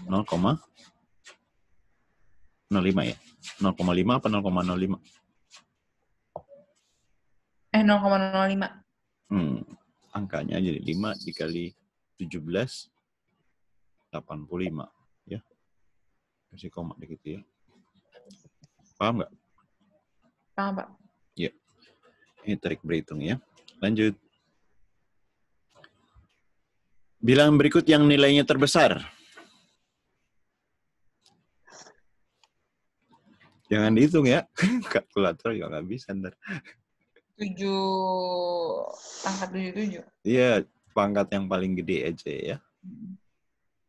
0,05 ya? 0,5 apa 0,05? 0,05. Angkanya jadi 5 dikali 17, 85. Ya. Kasih koma dikit ya. Paham nggak? Paham, Pak. Ya. Ini trik berhitung ya. Lanjut. Bilangan berikut yang nilainya terbesar. Jangan dihitung ya. Kalkulator juga nggak bisa ntar. 7, pangkat 77. Iya, pangkat yang paling gede aja ya.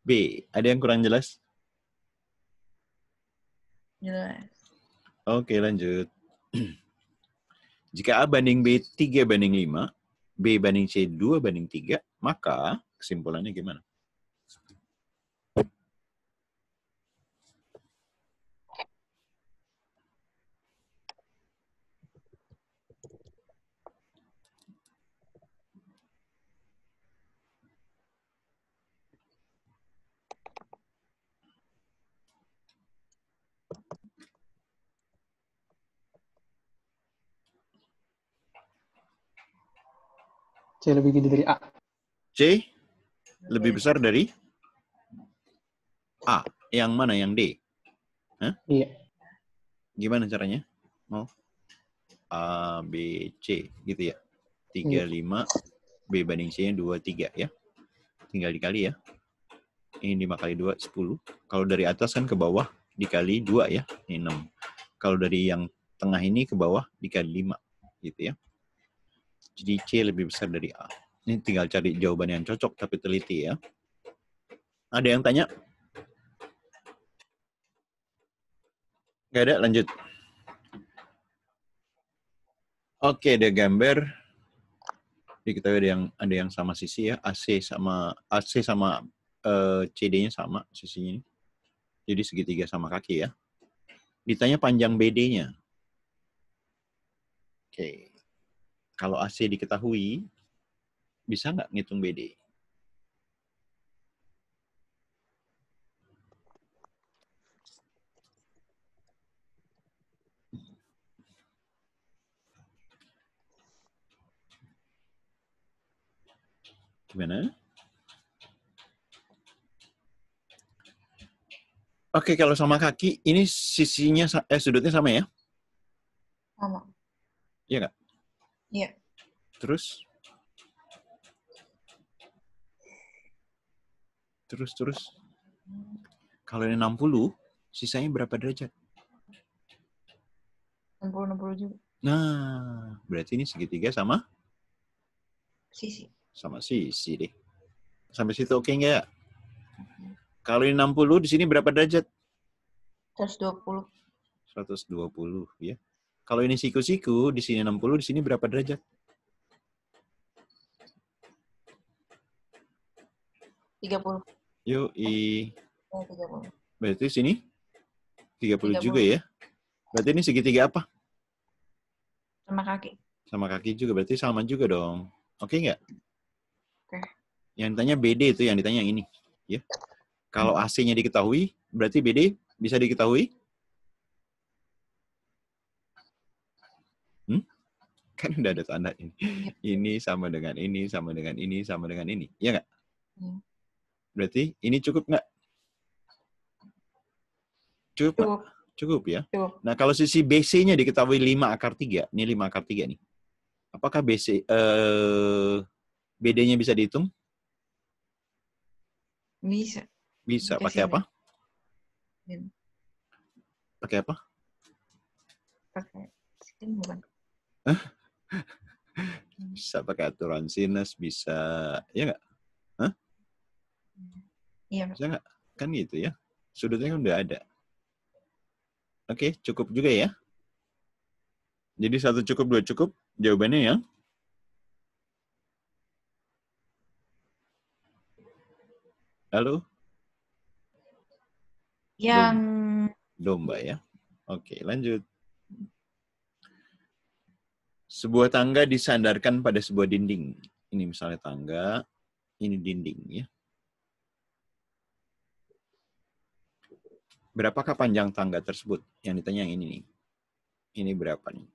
B, ada yang kurang jelas? Jelas. Oke, lanjut. Jika A banding B 3 banding 5, B banding C 2 banding 3, maka kesimpulannya gimana? C lebih gede dari A. C lebih besar dari A. Yang mana? Yang D? Iya. Gimana caranya? Mau A, B, C gitu ya. 3, 5, B banding C-nya 2, 3 ya. Tinggal dikali ya. Ini 5 kali 2, 10. Kalau dari atas kan ke bawah dikali 2 ya. Ini 6. Kalau dari yang tengah ini ke bawah dikali 5 gitu ya. Jadi C lebih besar dari A. Ini tinggal cari jawaban yang cocok tapi teliti ya. Ada yang tanya? Nggak ada, lanjut. Oke, ada gambar. Diketahui ada yang sama sisi ya. AC sama CD-nya sama sisinya. Jadi segitiga sama kaki ya. Ditanya panjang BD-nya. Oke. Kalau AC diketahui, bisa nggak ngitung BD? Gimana? Oke, kalau sama kaki, ini sisinya, sudutnya sama ya? Sama. Iya nggak? Iya. Terus? Kalau ini 60, sisanya berapa derajat? 60 juga. Nah, berarti ini segitiga sama? Sisi. Sama sisi deh. Sampai situ oke nggak? Kalau ini 60, di sini berapa derajat? 120. 120 ya. Kalau ini siku-siku, di sini 60, di sini berapa derajat? 30. Yoi. 30. Berarti sini 30 juga ya. Berarti ini segitiga apa? Sama kaki. Sama kaki juga, berarti sama juga dong. Oke nggak? Oke. Yang ditanya BD itu, yang ditanya yang ini. Ya. Kalau AC-nya diketahui, berarti BD bisa diketahui? Kan udah ada tanda ini. Ini sama dengan ini, sama dengan ini, sama dengan ini. Iya nggak? Berarti ini cukup nggak? Cukup nggak? Cukup ya. Cukup. Nah, kalau sisi BC-nya diketahui 5 akar 3. Ini 5 akar 3 nih. Apakah BD-nya bisa dihitung? Bisa. Bisa. Pakai apa? Pakai apa? Pakai sini bukan? Bisa pakai aturan sinus, bisa. Ya nggak? Hah? Iya. Bisa nggak? Kan gitu ya. Sudutnya kan udah ada. Oke, cukup juga ya. Jadi 1 cukup, 2 cukup. Jawabannya ya. Halo? Yang Domba ya. Oke, lanjut. Sebuah tangga disandarkan pada sebuah dinding. Ini misalnya tangga, ini dinding ya. Berapakah panjang tangga tersebut? Yang ditanya yang ini nih. Ini berapa nih?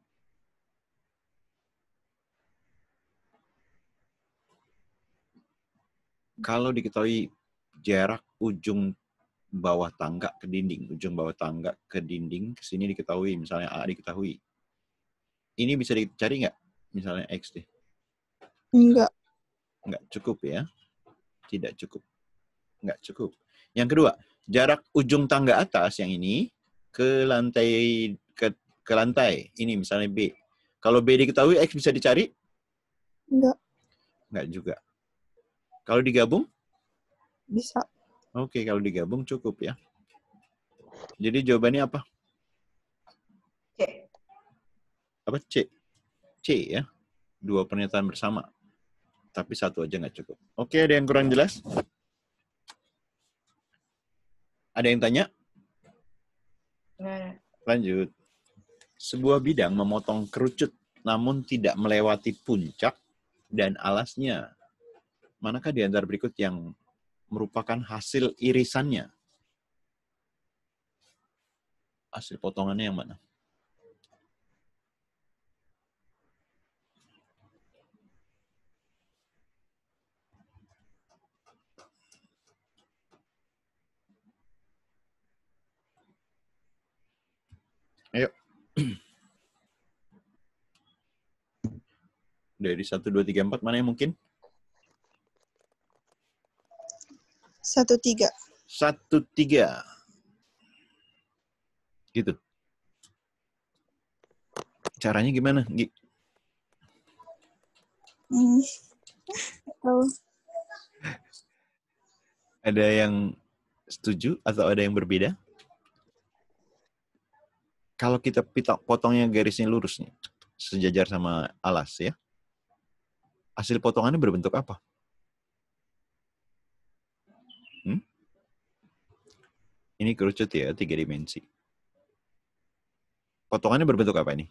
Kalau diketahui jarak ujung bawah tangga ke dinding, ujung bawah tangga ke dinding, ke sini diketahui, misalnya A diketahui. Ini bisa dicari nggak? Misalnya X deh. Enggak. Nggak cukup ya. Tidak cukup. Nggak cukup. Yang kedua, jarak ujung tangga atas yang ini ke lantai ke lantai. Ini misalnya B. Kalau B diketahui, X bisa dicari? Enggak. Nggak juga. Kalau digabung? Bisa. Oke, kalau digabung cukup ya. Jadi jawabannya apa? C. Apa? C. C ya. 2 pernyataan bersama. Tapi 1 aja nggak cukup. Oke, ada yang kurang jelas? Ada yang tanya? Nggak ada. Lanjut. Sebuah bidang memotong kerucut namun tidak melewati puncak dan alasnya. Manakah di antara berikut yang merupakan hasil irisannya? Hasil potongannya yang mana? Dari 1, 2, 3, 4, mana yang mungkin? 1, 3. 1, 3. Gitu. Caranya gimana, Gi? Tahu. Ada yang setuju atau ada yang berbeda? Kalau kita potongnya garisnya lurus nih, sejajar sama alas ya. Hasil potongannya berbentuk apa? Ini kerucut ya, 3 dimensi. Potongannya berbentuk apa ini?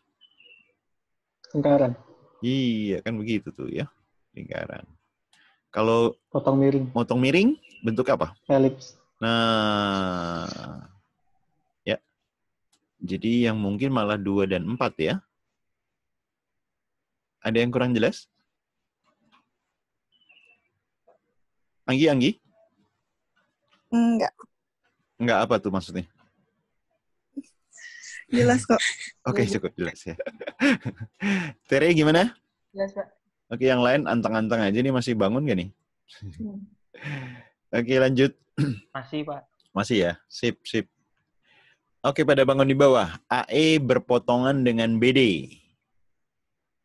Lingkaran. Iya, kan begitu tuh ya. Lingkaran. Kalau Potong miring. motong miring, bentuk apa? Elips. Nah, ya. Jadi yang mungkin malah 2 dan 4 ya. Ada yang kurang jelas? Anggi? Enggak. Enggak apa tuh maksudnya? Jelas kok. Oke, cukup jelas ya. Tere gimana? Jelas, Pak. Oke, yang lain antang-antang aja nih, masih bangun gak nih? Oke, lanjut. Masih, Pak. Masih ya? Sip. Oke, pada bangun di bawah. AE berpotongan dengan BD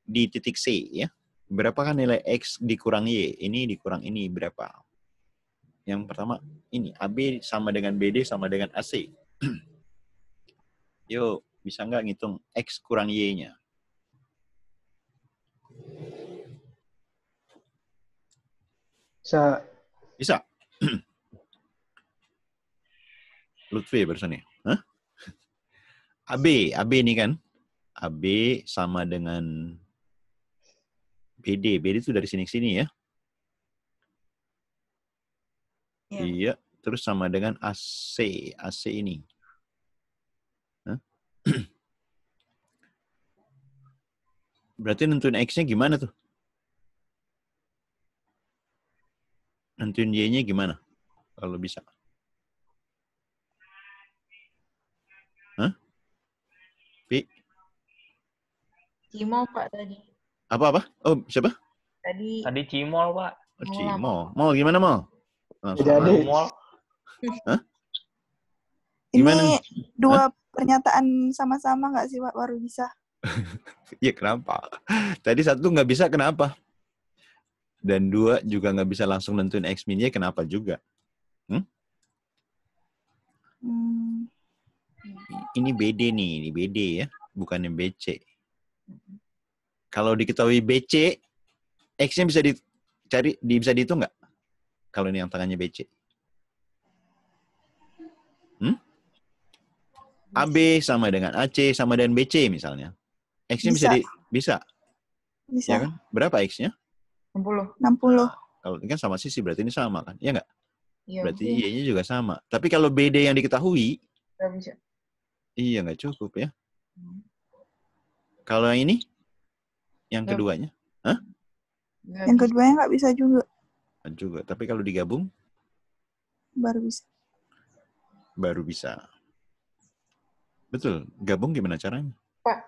di titik C ya. Berapakah nilai X dikurang Y? Ini dikurang ini berapa? Yang pertama, ini AB sama dengan BD sama dengan AC. Yuk, bisa nggak ngitung X kurang Y-nya? Bisa. Lutfi barusan ya? Hah? AB ini kan? AB sama dengan BD. BD itu dari sini ke sini ya? Iya. Terus sama dengan AC. AC ini. Hah? Berarti nentuin X-nya gimana tuh? Nentuin Y-nya gimana? Kalau bisa. Hah? Pi? Cimol, Pak, tadi. Apa? Oh, siapa? Tadi Cimol, Pak. Oh, Cimol. Mol gimana, Mol? Jadi. Cimol. Hah? Gimana? Ini 2 pernyataan sama-sama nggak sih, Pak? Baru bisa. Iya, kenapa? Tadi 1 nggak bisa, kenapa? Dan 2 juga nggak bisa langsung nentuin X min Y, kenapa juga? Ini BD nih, ini BD ya, bukan yang BC. Kalau diketahui BC, X-nya bisa dicari, bisa dihitung nggak? Kalau ini yang tangannya BC. AB sama dengan AC sama dengan BC misalnya. X-nya bisa. Ya kan? Berapa X-nya? 60. Kalau ini kan sama sisi, berarti ini sama kan? Iya nggak? Iya. Berarti Y-nya juga sama. Tapi kalau BD yang diketahui, Nggak bisa. iya nggak cukup ya. Kalau yang ini? Yang keduanya? Hah? Yang keduanya nggak bisa juga. Nggak juga. Tapi kalau digabung? Baru bisa. Betul. Gabung gimana caranya? Pak,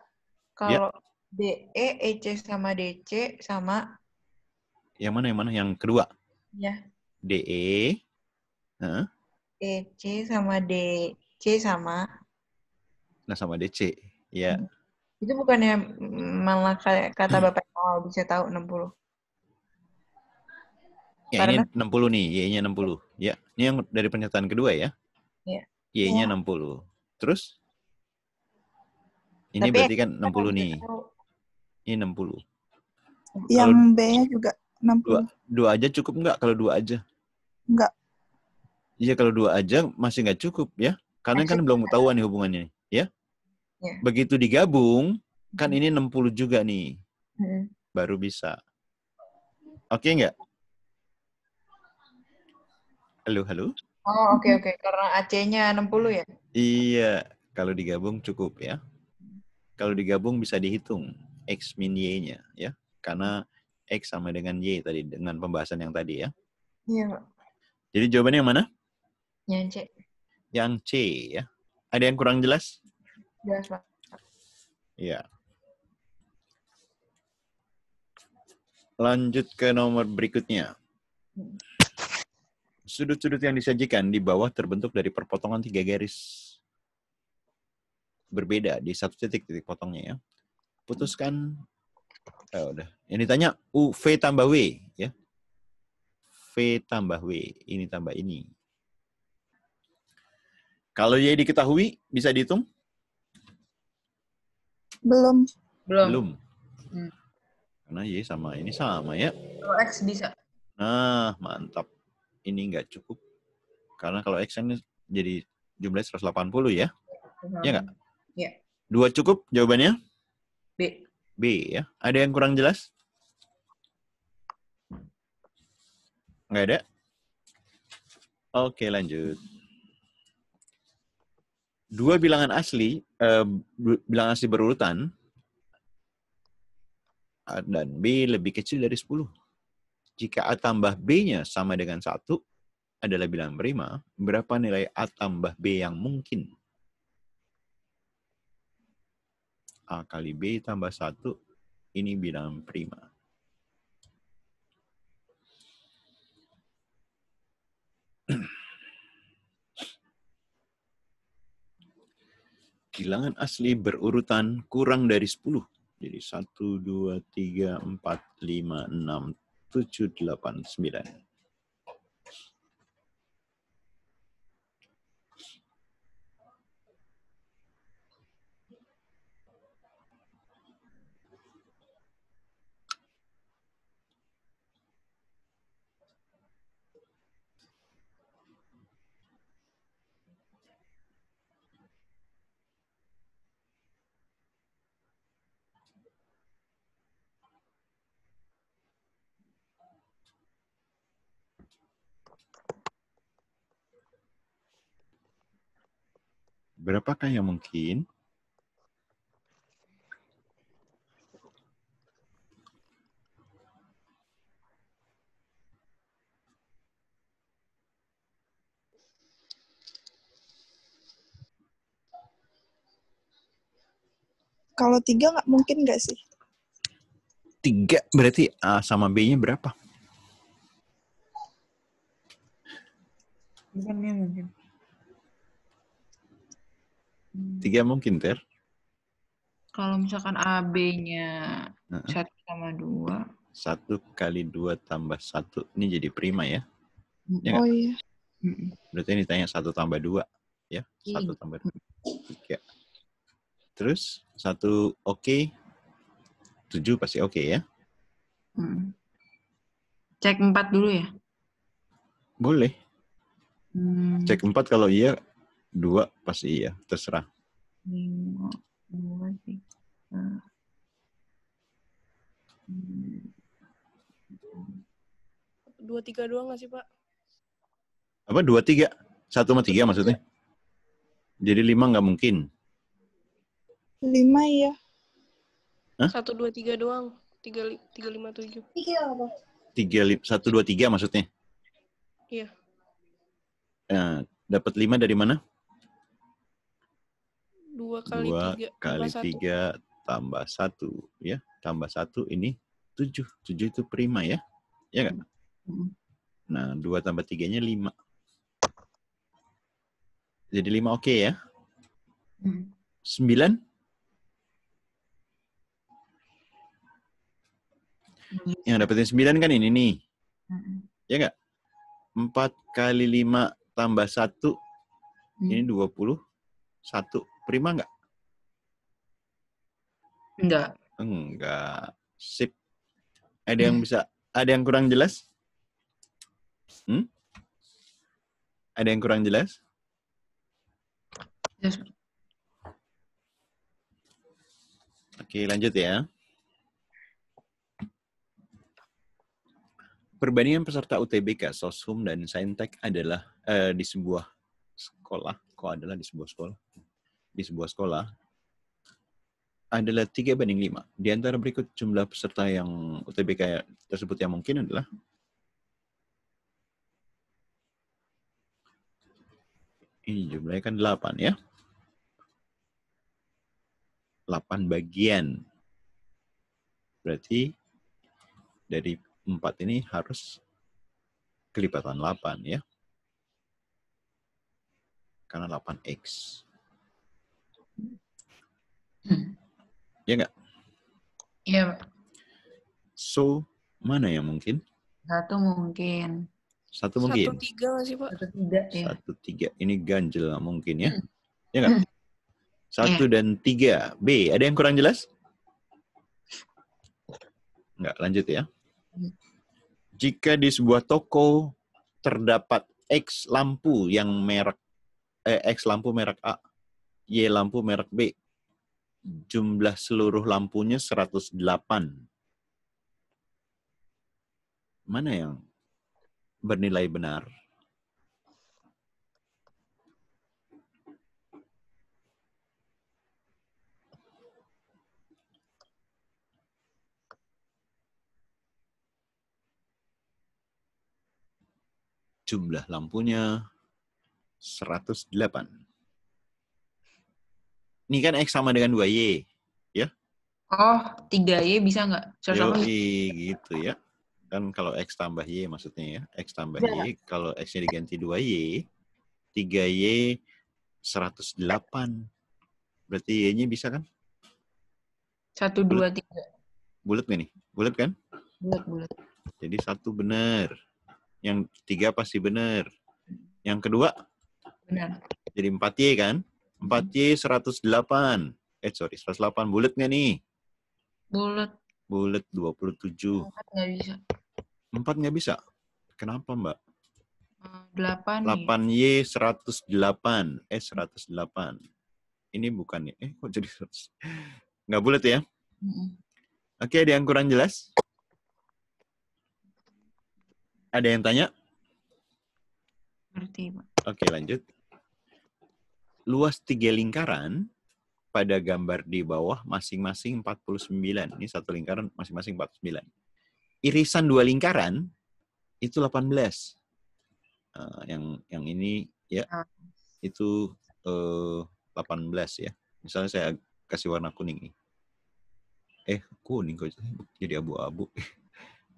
kalau DE, EC sama DC sama... Yang mana? Yang kedua? Ya. DE. EC sama DC sama... Nah, sama DC. Ya. Itu bukannya malah kata Bapak bisa tahu 60. Ya, karena... ini 60 nih. Y-nya 60. Ya. Ini yang dari pernyataan kedua ya? Iya. Y-nya 60. Terus? Ini tapi berarti kan 60 nih. Ini 60. Yang B-nya juga 60. 2 aja cukup nggak kalau 2 aja? Enggak. Iya, kalau 2 aja masih nggak cukup ya. Karena kan belum ketahuan nih hubungannya. Ya? Begitu digabung, kan ini 60 juga nih. Baru bisa. Oke nggak? Halo? Oh, oke. Karena AC-nya 60 ya? Iya. Kalau digabung cukup ya. Kalau digabung bisa dihitung X min Y-nya ya. Karena X sama dengan Y tadi dengan pembahasan yang tadi ya. Iya, Pak. Jadi jawabannya yang mana? Yang C. Yang C ya. Ada yang kurang jelas? Jelas, Pak. Iya. Lanjut ke nomor berikutnya. Sudut-sudut yang disajikan di bawah terbentuk dari perpotongan 3 garis berbeda di satu titik potongnya ya. Putuskan. Udah. Yang ditanya V tambah W ya. V tambah W. Ini tambah ini. Kalau Y diketahui, bisa dihitung? Belum. Belum. Karena Y sama ini sama ya. Kalau X bisa. Nah, mantap. Ini nggak cukup. Karena kalau X ini jadi jumlahnya 180 ya. Iya nggak? Iya. 2 cukup jawabannya? B. B ya. Ada yang kurang jelas? Nggak ada? Oke, lanjut. 2 bilangan asli, bilangan asli berurutan, A dan B lebih kecil dari 10. Jika A tambah B-nya sama dengan 1, adalah bilangan prima, berapa nilai A tambah B yang mungkin? A kali B tambah 1, ini bilangan prima. Bilangan asli berurutan kurang dari 10. Jadi 1, 2, 3, 4, 5, 6, 7, 8, 9. Berapakah yang mungkin? Kalau 3 nggak mungkin nggak sih? 3 berarti A sama B-nya berapa? Bukannya mungkin. 3 mungkin, Ter. Kalau misalkan AB-nya 1 sama 2. 1 kali 2 tambah 1. Ini jadi prima ya? Oh iya. Berarti ini tanya 1 tambah 2. Ya, 1 tambah 2. 3. Terus 1 oke. 7 pasti oke ya? Cek 4 dulu ya? Boleh. Cek 4 kalau iya, 2 pasti iya. Terserah. 5, 2, 3. 2, 3 doang nggak sih, Pak? Apa 2, 3? 1 sama 3 maksudnya? Jadi 5 nggak mungkin. 5 ya. Hah? 1, 2, 3 doang. 3, 5, 7. 1, 2, 3 maksudnya? Iya. Nah, dapat 5 dari mana? 2 kali 2 3 kali tambah 3 tambah 1. Ya, tambah 1 ini 7. 7 itu prima ya? Ya nggak? Nah, 2 tambah 3-nya 5. Jadi 5 oke ya? 9? Yang dapetin 9 kan ini nih. Ya nggak? 4 kali 5 tambah 1. Ini 21. Prima nggak? Enggak. Sip. Ada yang kurang jelas? Ada yang kurang jelas? Yes. Oke, lanjut ya. Perbandingan peserta UTBK, Soshum, dan Saintek adalah di sebuah sekolah. Kok adalah di sebuah sekolah? Di sebuah sekolah adalah 3:5. Di antara berikut jumlah peserta yang UTBK tersebut yang mungkin adalah ini jumlahnya kan 8 ya. 8 bagian. Berarti Dari 4 ini harus kelipatan 8 ya. Karena 8X. Ya nggak? Iya, Pak. So, mana yang mungkin? 1 mungkin. 1 mungkin. 1-3 nggak sih, Pak? 1-3 ya. 1-3. Ini ganjil nggak mungkin ya. Ya nggak? 1 dan 3. B, ada yang kurang jelas? Nggak, lanjut ya. Jika di sebuah toko terdapat X lampu yang merek X lampu merek A, Y lampu merek B, jumlah seluruh lampunya 108. Mana yang bernilai benar? Jumlah lampunya 108. Ini kan X sama dengan 2Y. Ya? Oh, 3Y bisa nggak? Yoi, gitu ya. Kan kalau X tambah Y maksudnya ya. X tambah Y, kalau X-nya diganti 2Y, 3Y 108. Berarti Y-nya bisa kan? 1, 2, 3. Bulat nggak nih? Bulat kan? Bulat. Jadi 1 benar. Yang 3 pasti benar. Yang kedua? Benar. Jadi 4Y kan? 4Y 108. 108. Bulat nggak nih? Bulat. Bulat 27. 4 nggak bisa. 4 nggak bisa? Kenapa, Mbak? 8 8Y 108. 108. Ini bukan ya? Kok jadi 100? Nggak bulat ya? Oke, ada yang kurang jelas? Ada yang tanya? Ngerti, Pak. Oke, lanjut. Luas 3 lingkaran pada gambar di bawah masing-masing 49. Ini satu lingkaran masing-masing 49. Irisan 2 lingkaran itu 18. Yang ini ya itu 18 ya. Misalnya saya kasih warna kuning nih. Kuning kok jadi abu-abu.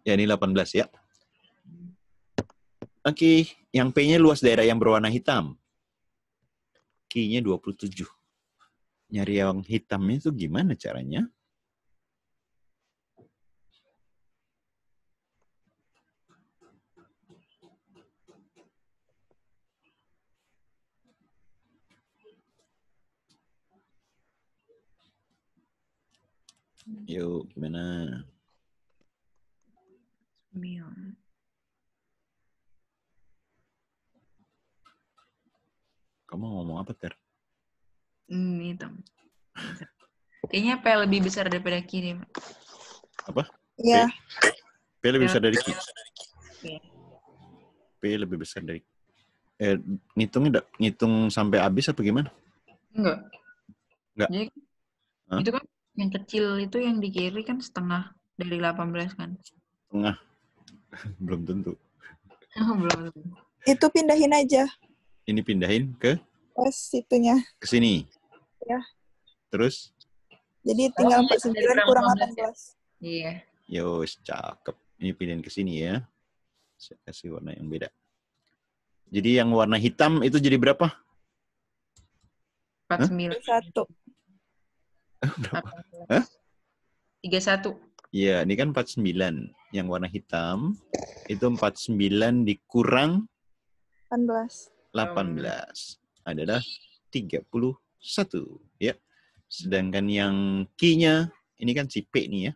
Ya, ini 18 ya. Oke, yang P-nya luas daerah yang berwarna hitam. Q-nya 27. Nyari yang hitamnya itu gimana caranya? Yuk, gimana? 9. Kamu ngomong apa, Ter? Hitam. Kayaknya P lebih besar daripada Q nih, Pak. Apa? Iya. P lebih besar dari Q. Iya. P lebih besar dari ngitung sampai habis apa gimana? Enggak. Jadi, Hah? itu kan yang kecil itu yang di kiri kan setengah dari 18 kan? Setengah. Belum tentu. Belum. Itu pindahin aja. Ini pindahin ke? Pas situnya. Ke sini. Ya. Terus? Jadi tinggal 49 kurang 18. Iya. Yos, cakep. Ini pindahin ke sini ya. Saya kasih warna yang beda. Jadi yang warna hitam itu jadi berapa? 49. 1. Berapa? Hah? 31. Iya, ini kan 49. Yang warna hitam itu 49 dikurang 18 adalah 31 ya. Sedangkan yang Q-nya ini kan si P nih ya.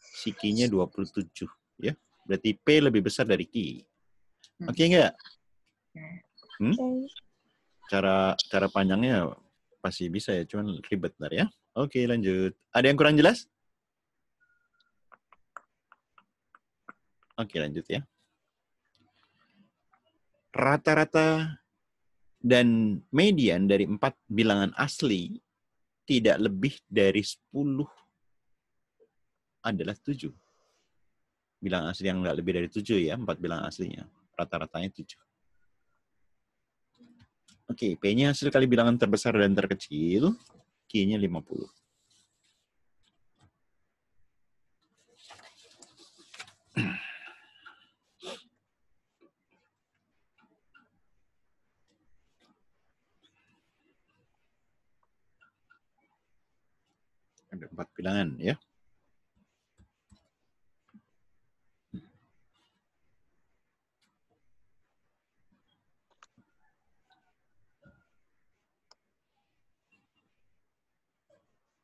Si Q-nya 27 ya. Berarti P lebih besar dari Q. Oke enggak? Cara panjangnya pasti bisa ya, cuman ribet ntar ya. Oke, lanjut. Ada yang kurang jelas? Oke, lanjut ya. Rata-rata dan median dari 4 bilangan asli tidak lebih dari 10 adalah 7. Bilangan asli yang nggak lebih dari 7 ya, 4 bilangan aslinya. Rata-ratanya 7. Oke, P-nya hasil kali bilangan terbesar dan terkecil, Q-nya 50. Ada 4 bilangan ya.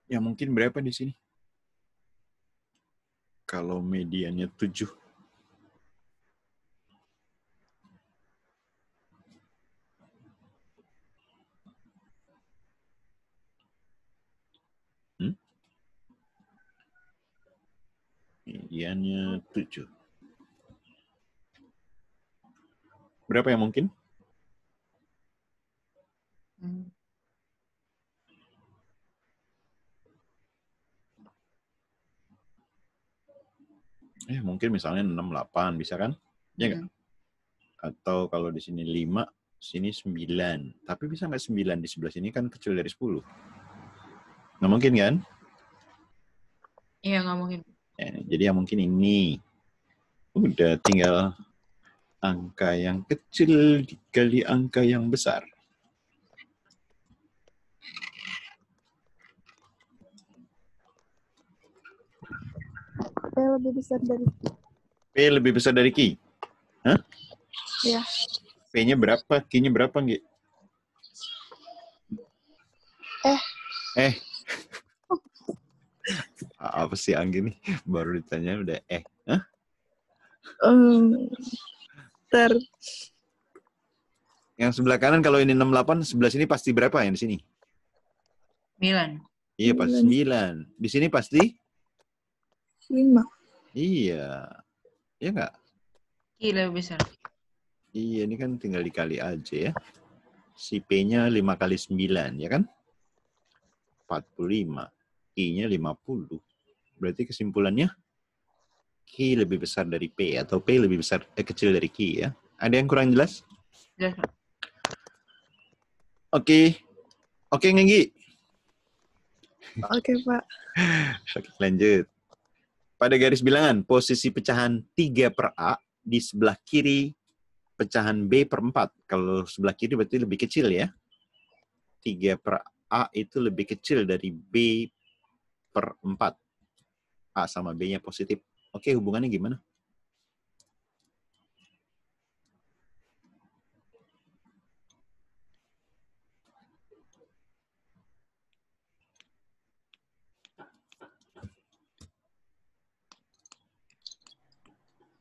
Ya mungkin berapa di sini? Kalau mediannya 7. Mediannya 7. Berapa yang mungkin? Mungkin misalnya 6, 8, bisa kan? Ya nggak? Atau kalau di sini 5, sini 9. Tapi bisa nggak 9 di sebelah sini kan kecil dari 10? Nggak mungkin kan? Iya, nggak mungkin. Jadi yang mungkin ini. Udah tinggal angka yang kecil dikali angka yang besar. P lebih besar dari Q. P lebih besar dari Q? Hah? Iya. P-nya berapa? Q-nya berapa, Nggih? Apa sih Anggi nih? Baru ditanya udah Hah? Ntar. Yang sebelah kanan kalau ini 68, sebelah sini pasti berapa yang di sini? 9. Iya, pasti 9. Di sini pasti? 5. Iya. Iya nggak? Q lebih besar. Iya, ini kan tinggal dikali aja ya. Si P-nya 5 kali 9, ya kan? 45. I-nya 50. Berarti kesimpulannya Q lebih besar dari P atau P lebih besar kecil dari Q ya. Ada yang kurang jelas? Jelas, Pak. Oke, Nggi. Oke, Pak. Oke, lanjut. Pada garis bilangan, posisi pecahan 3 per A di sebelah kiri pecahan B per 4. Kalau sebelah kiri berarti lebih kecil ya. 3 per A itu lebih kecil dari B per 4. A sama B-nya positif. Oke, hubungannya gimana?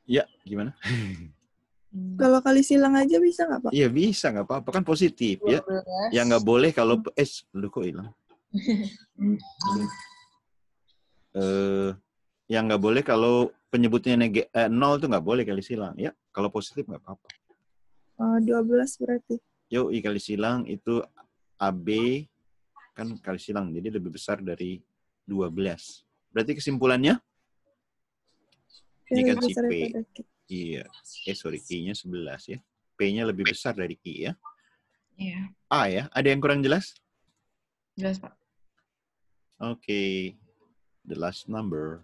Ya, gimana? Kalau kali silang aja bisa nggak, Pak? Iya bisa, nggak apa-apa kan positif ya. Yang nggak boleh kalau lu kok hilang? Yang nggak boleh kalau penyebutnya 0 tuh nggak boleh kali silang ya. Kalau positif nggak apa-apa. 12 berarti. Yuk, kali silang itu AB kan kali silang, jadi lebih besar dari 12. Berarti kesimpulannya? Ini kan si P. Iya. Q-nya 11 ya. P-nya lebih besar dari Q ya. Iya. A ya. Ada yang kurang jelas? Jelas, Pak. Oke. The last number.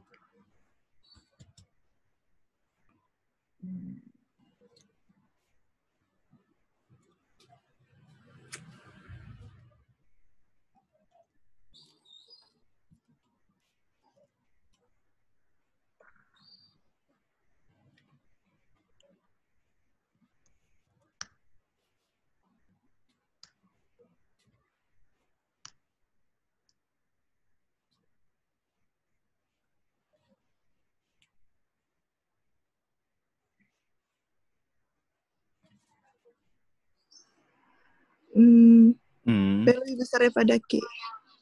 P lebih besar daripada Q.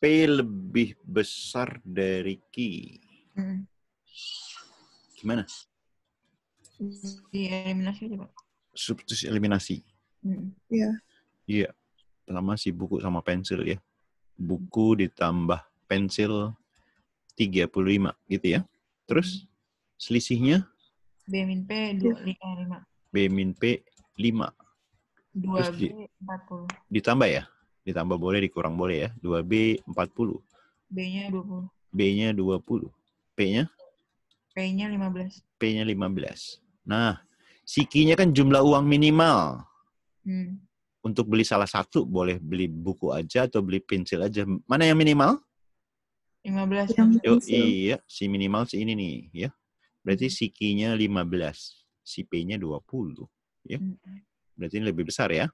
P lebih besar dari Q. Gimana? Eliminasi aja, Pak. Substitusi eliminasi. Iya. Iya. Pertama si buku sama pensil ya. Buku ditambah pensil 35 gitu ya. Terus selisihnya? B min P 5. B min P 5. 2B 40. Ditambah ya? Ditambah boleh, dikurang boleh ya. 2B 40. B-nya 20. B-nya 20. P-nya? P-nya 15. P-nya 15. Nah, si Q-nya kan jumlah uang minimal. Untuk beli salah satu, boleh beli buku aja atau beli pensil aja. Mana yang minimal? 15. Yang Iya, si minimal si ini nih, ya. Berarti si Q-nya 15, si P-nya 20, ya. Berarti ini lebih besar ya.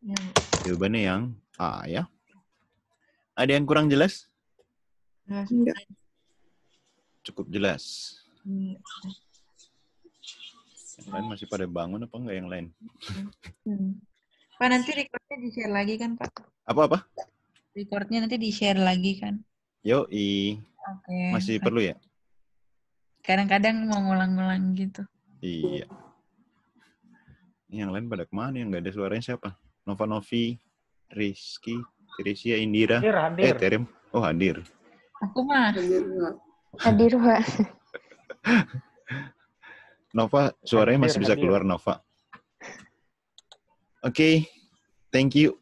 Ya. Jawabannya yang A ya. Ada yang kurang jelas? Enggak. Cukup jelas. Hmm. Yang lain masih pada bangun apa enggak yang lain? Pak, nanti recordnya di-share lagi kan, Pak? Apa-apa? Recordnya nanti di-share lagi kan? Yoi. Oke. Masih perlu ya? Kadang-kadang mau ngulang-ngulang gitu. Iya. Ini yang lain pada kemana? Yang nggak ada suaranya siapa? Nova Novi, Rizky, Teresia, Indira. Hadir. Terem. Oh, hadir. Aku mah. Hadir, Pak. Nova, suaranya masih bisa keluar, Nova. Oke. Thank you.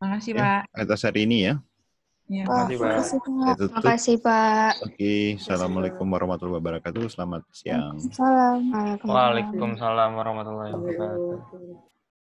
Makasih, Ya, Pak. atas hari ini ya. Ya. Pak, Makasih, Pak. makasih, Pak. Saya tutup. Makasih, Pak. Oke. Assalamualaikum warahmatullahi wabarakatuh. Selamat siang. Salam. Waalaikumsalam. Waalaikumsalam warahmatullahi wabarakatuh.